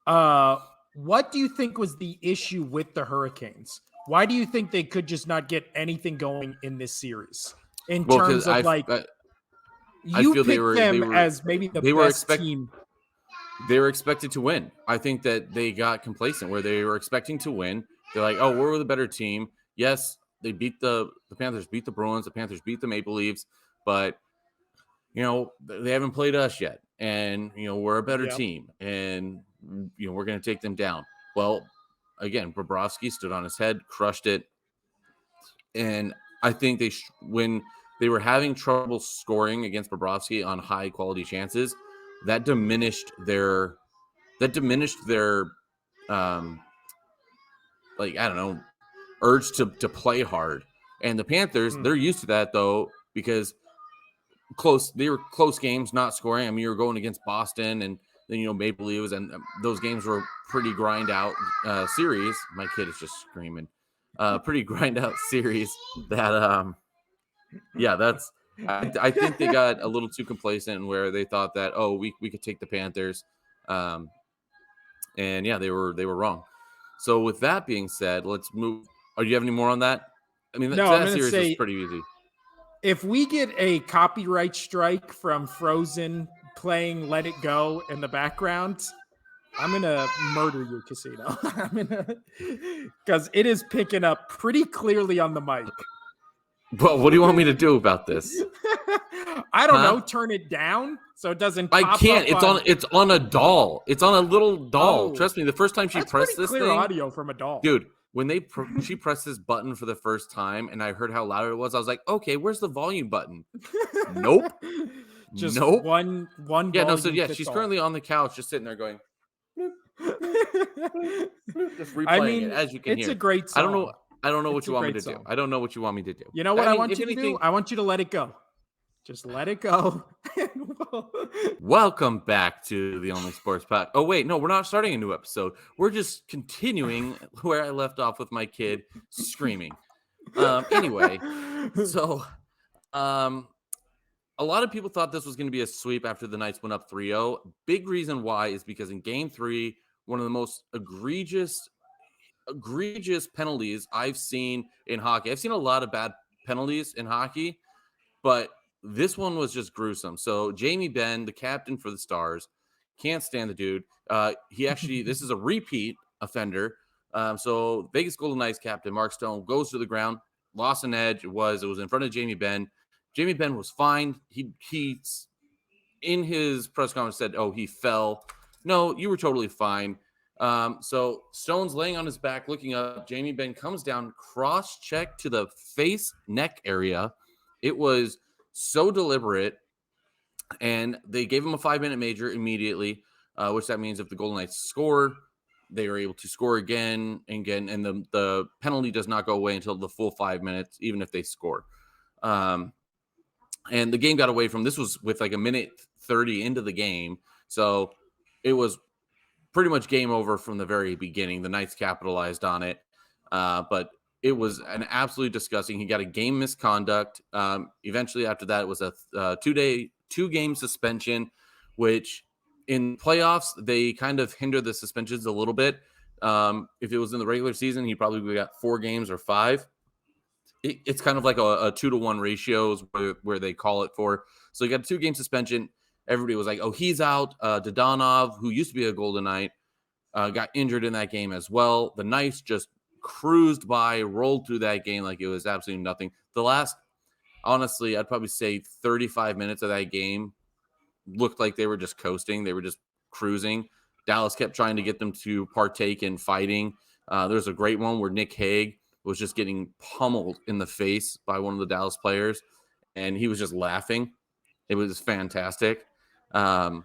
Speaker 1: what do you think was the issue with the Hurricanes? Why do you think they could just not get anything going in this series? In terms of you picked them as maybe the best team.
Speaker 2: They were expected to win. I think that they got complacent where they were expecting to win. They're like, oh, we're the better team. Yes, they beat the Panthers, beat the Bruins. The Panthers beat the Maple Leafs. But, they haven't played us yet. And, we're a better team. And, we're going to take them down. Well, again, Bobrovsky stood on his head, crushed it. And I think when they were having trouble scoring against Bobrovsky on high quality chances, that diminished their urge to play hard. And the Panthers, they're used to that though, because they were close games, not scoring. I mean, you're going against Boston and then Maple Leafs, and those games were pretty grind out series. My kid is just screaming. Pretty grind out series that that's I think they got a little too complacent where they thought that we could take the Panthers, and they were wrong. So with that being said, let's move. Do you have any more on that? I mean, that series is pretty easy.
Speaker 1: If we get a copyright strike from Frozen playing "Let It Go" in the background, I'm gonna murder you, Casino. Because it is picking up pretty clearly on the mic.
Speaker 2: Well, what do you want me to do about this?
Speaker 1: I don't know. Turn it down so it doesn't.
Speaker 2: I can't. It's on a doll. It's on a little doll. Trust me. The first time she pressed this
Speaker 1: clear
Speaker 2: thing,
Speaker 1: audio from a doll,
Speaker 2: dude. when she pressed this button for the first time and I heard how loud it was, I was like, okay, where's the volume button? Nope.
Speaker 1: Just
Speaker 2: Nope.
Speaker 1: one
Speaker 2: Yeah, no, so
Speaker 1: volume
Speaker 2: yeah,
Speaker 1: fits
Speaker 2: she's
Speaker 1: all.
Speaker 2: currently on the couch just sitting there going, bloop, bloop, bloop, bloop, just
Speaker 1: I
Speaker 2: replaying it
Speaker 1: mean,
Speaker 2: as you can
Speaker 1: it's a
Speaker 2: hear.
Speaker 1: great
Speaker 2: I don't know.
Speaker 1: song.
Speaker 2: I don't know what
Speaker 1: It's
Speaker 2: you
Speaker 1: a
Speaker 2: want me
Speaker 1: great
Speaker 2: to do.
Speaker 1: song.
Speaker 2: I don't know what you want me to do.
Speaker 1: You know what
Speaker 2: I
Speaker 1: I
Speaker 2: mean,
Speaker 1: want
Speaker 2: if
Speaker 1: you to do?
Speaker 2: anything,
Speaker 1: I want you to let it go. Just let it go.
Speaker 2: welcome back to the Only Sports Pack. Oh, wait, no, we're not starting a new episode. We're just continuing where I left off with my kid screaming. Anyway, so a lot of people thought this was going to be a sweep after the Knights went up 3-0. Big reason why is because in game 3, one of the most egregious penalties I've seen in hockey. I've seen a lot of bad penalties in hockey, but this one was just gruesome. So Jamie Benn, the captain for the Stars, can't stand the dude. He actually, this is a repeat offender. So Vegas Golden Knights captain Mark Stone goes to the ground, lost an edge. It was in front of Jamie Benn. Jamie Benn was fine. He in his press conference said, "Oh, he fell." No, you were totally fine. So Stone's laying on his back, looking up. Jamie Benn comes down, cross check to the face neck area. It was so deliberate, and they gave him a 5-minute major immediately, which that means if the Golden Knights score, they are able to score again and again, and the penalty does not go away until the full 5 minutes, even if they score. And the game got away from this was with like a minute 30 into the game, so it was pretty much game over from the very beginning. The Knights capitalized on it, but it was an absolutely disgusting. He got a game misconduct. Eventually, after that, it was a 2-game suspension, which in playoffs they kind of hinder the suspensions a little bit. If it was in the regular season, he probably got 4 games or 5. It's kind of like a 2-to-1 ratios where they call it for. So he got a 2-game suspension. Everybody was like, "Oh, he's out." Dodonov, who used to be a Golden Knight, got injured in that game as well. The Knights just cruised by, rolled through that game like it was absolutely nothing. The last, honestly, I'd probably say 35 minutes of that game looked like they were just coasting. They were just cruising. Dallas kept trying to get them to partake in fighting. There's a great one where Nick Hague was just getting pummeled in the face by one of the Dallas players, and he was just laughing. It was fantastic. So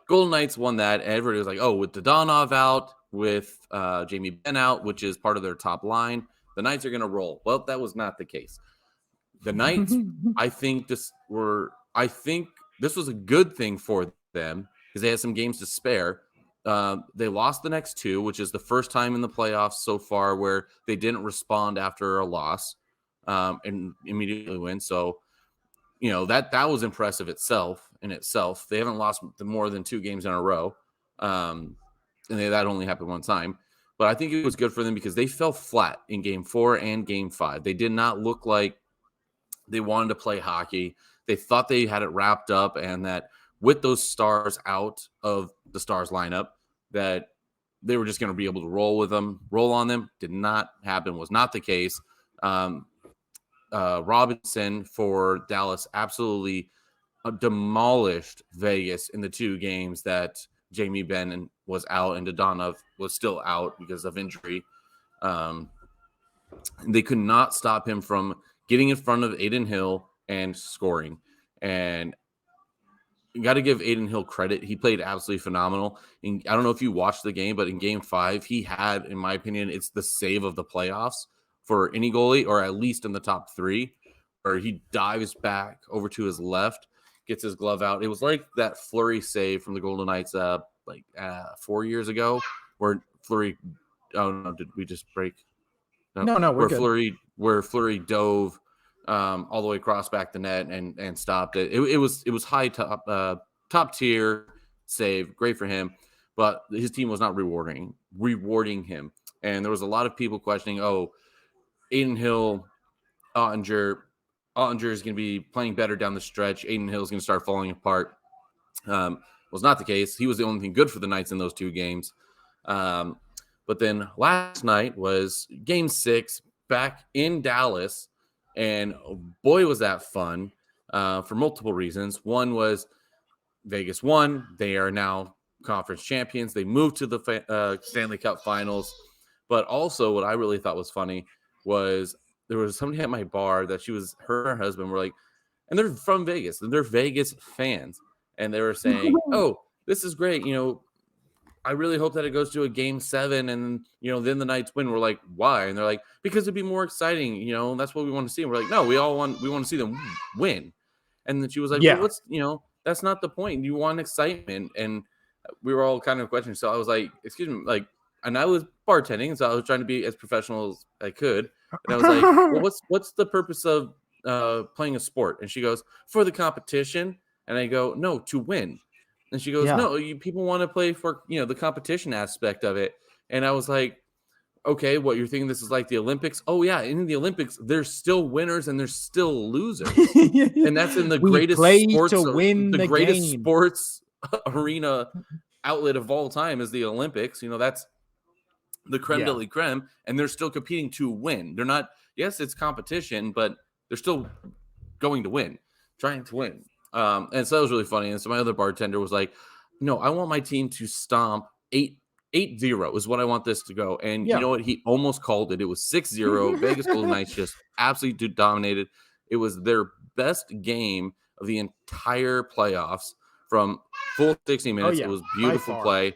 Speaker 2: Golden Knights won that. Everybody was like, oh, with Dodonov out, with Jamie Benn out, which is part of their top line, the Knights are going to roll. Well, that was not the case. The Knights, I think this was a good thing for them because they had some games to spare. They lost the next 2, which is the first time in the playoffs so far where they didn't respond after a loss and immediately win. So, that was impressive in itself. They haven't lost more than 2 games in a row. And that only happened one time. But I think it was good for them because they fell flat in game 4 and game 5. They did not look like they wanted to play hockey. They thought they had it wrapped up and that with those stars out of the Stars lineup, that they were just going to be able to roll on them. Did not happen, was not the case. Robinson for Dallas absolutely demolished Vegas in the 2 games that Jamie Benn was out and Dodonov was still out because of injury. They could not stop him from getting in front of Aiden Hill and scoring. And you got to give Aiden Hill credit. He played absolutely phenomenal. I don't know if you watched the game, but in game 5, he had, in my opinion, it's the save of the playoffs for any goalie, or at least in the top 3, where he dives back over to his left, gets his glove out. It was like that Fleury save from the Golden Knights 4 years ago, where Fleury, oh no, did we just break?
Speaker 1: No, we're good.
Speaker 2: Where Fleury dove all the way across back the net and stopped it. It was high top tier save, great for him, but his team was not rewarding him, and there was a lot of people questioning, oh, Aiden Hill, Ottinger is going to be playing better down the stretch. Aiden Hill is going to start falling apart. Was not the case. He was the only thing good for the Knights in those 2 games. But then last night was game 6 back in Dallas, and boy, was that fun for multiple reasons. One was Vegas won. They are now conference champions. They moved to the Stanley Cup finals. But also, what I really thought was funny was there was somebody at my bar that her and her husband were like, and they're from Vegas, and they're Vegas fans, and they were saying, "Oh, this is great. I really hope that it goes to a game 7 and then the Knights win." We're like, why? And they're like, because it'd be more exciting, that's what we want to see. And we're like, no, we want to see them win. And then she was like, well,
Speaker 1: Yeah.
Speaker 2: that's not the point. You want excitement. And we were all kind of questioning. So I was like, excuse me, like, and I was bartending, so I was trying to be as professional as I could. And I was like, well, what's the purpose of playing a sport? And she goes, for the competition. And I go, no, to win. And she goes,
Speaker 1: Yeah.
Speaker 2: no, people want to play for, the competition aspect of it. And I was like, okay, what, you're thinking this is like the Olympics? Oh, yeah. In the Olympics, there's still winners and there's still losers. And that's in the greatest sports arena outlet of all time is the Olympics. That's the creme de la creme. And they're still competing to win. They're not, yes, it's competition, but they're still going to win, trying to win. And so that was really funny. And so my other bartender was like, no, I want my team to stomp 8-0 is what I want this to go. And you know what? He almost called it. It was 6-0. Vegas Golden Knights just absolutely dominated. It was their best game of the entire playoffs from full 60 minutes. It was beautiful play.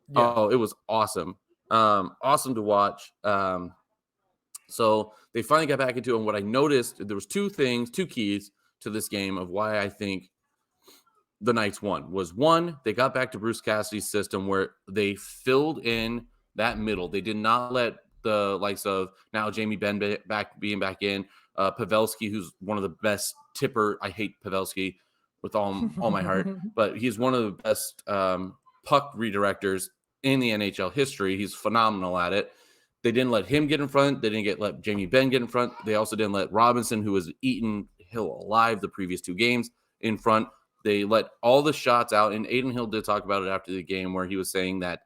Speaker 2: Yeah. Oh, it was awesome. Awesome to watch. So they finally got back into it. And what I noticed, there was two keys to this game of why I think the Knights won was, one, they got back to Bruce Cassidy's system where they filled in that middle. They did not let the likes of now Jamie Benn being back in, Pavelski, who's one of the best tipper. I hate Pavelski with all my heart, but he's one of the best puck redirectors in the NHL history. He's phenomenal at it. They didn't let him get in front. They didn't let Jamie Benn get in front. They also didn't let Robinson, who was eaten Hill alive the previous 2 games, in front. They let all the shots out, and Adin Hill did talk about it after the game, where he was saying that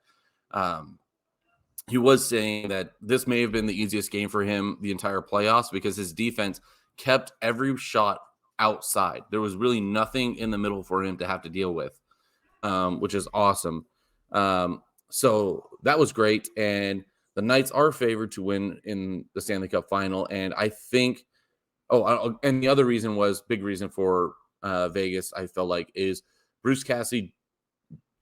Speaker 2: this may have been the easiest game for him the entire playoffs because his defense kept every shot outside. There was really nothing in the middle for him to have to deal with, which is awesome. So that was great, and the Knights are favored to win in the Stanley Cup final, and I think and the other big reason for Vegas, I felt like, is Bruce Cassidy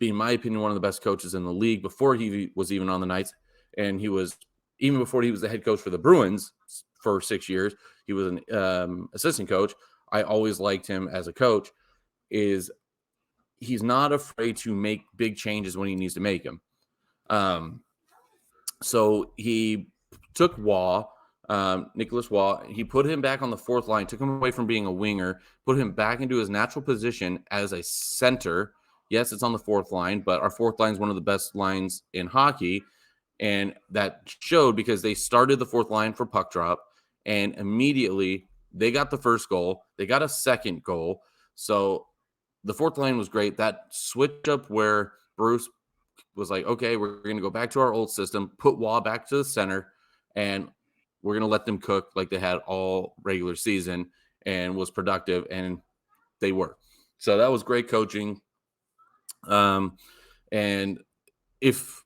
Speaker 2: being, in my opinion, one of the best coaches in the league before he was even on the Knights. And he was, even before he was the head coach for the Bruins for 6 years, he was an assistant coach. I always liked him as a coach. He's not afraid to make big changes when he needs to make them. So he took Nicholas Waugh, he put him back on the 4th line, took him away from being a winger, put him back into his natural position as a center. Yes, it's on the 4th line, but our 4th line is one of the best lines in hockey. And that showed because they started the 4th line for puck drop, and immediately they got the first goal. They got a second goal. So the 4th line was great. That switch up where Bruce was like, okay, we're going to go back to our old system, put Waugh back to the center, and we're going to let them cook like they had all regular season, and was productive, and they were. So that was great coaching. And if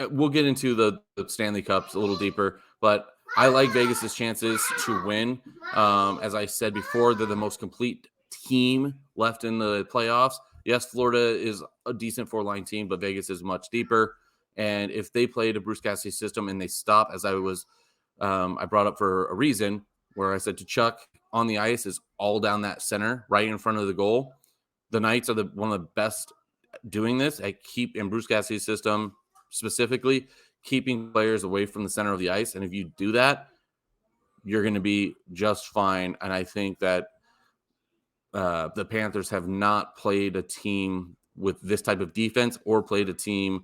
Speaker 2: we'll get into the Stanley Cups a little deeper, but I like Vegas's chances to win. As I said before, they're the most complete team left in the playoffs. Yes, Florida is a decent 4-line team, but Vegas is much deeper. And if they play the Bruce Cassidy system and they stop, as I brought up for a reason, where I said to Chuck, on the ice is all down that center, right in front of the goal. The Knights are one of the best doing this in Bruce Cassidy's system, specifically keeping players away from the center of the ice. And if you do that, you're going to be just fine. And I think that the Panthers have not played a team with this type of defense or played a team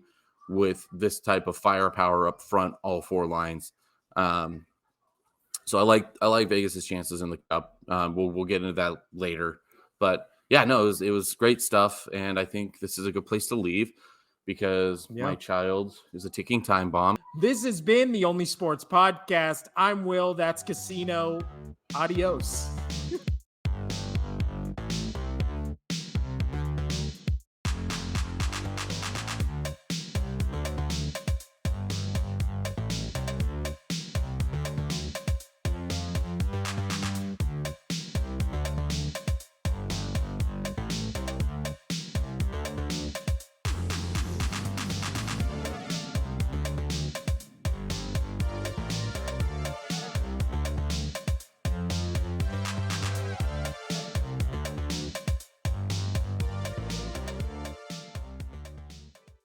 Speaker 2: with this type of firepower up front, all 4 lines. So I like Vegas's chances in the Cup. We'll get into that later, but yeah, no, it was great stuff, and I think this is a good place to leave because my child is a ticking time bomb.
Speaker 1: This has been the Only Sports Podcast. I'm Will. That's Casino. Adios.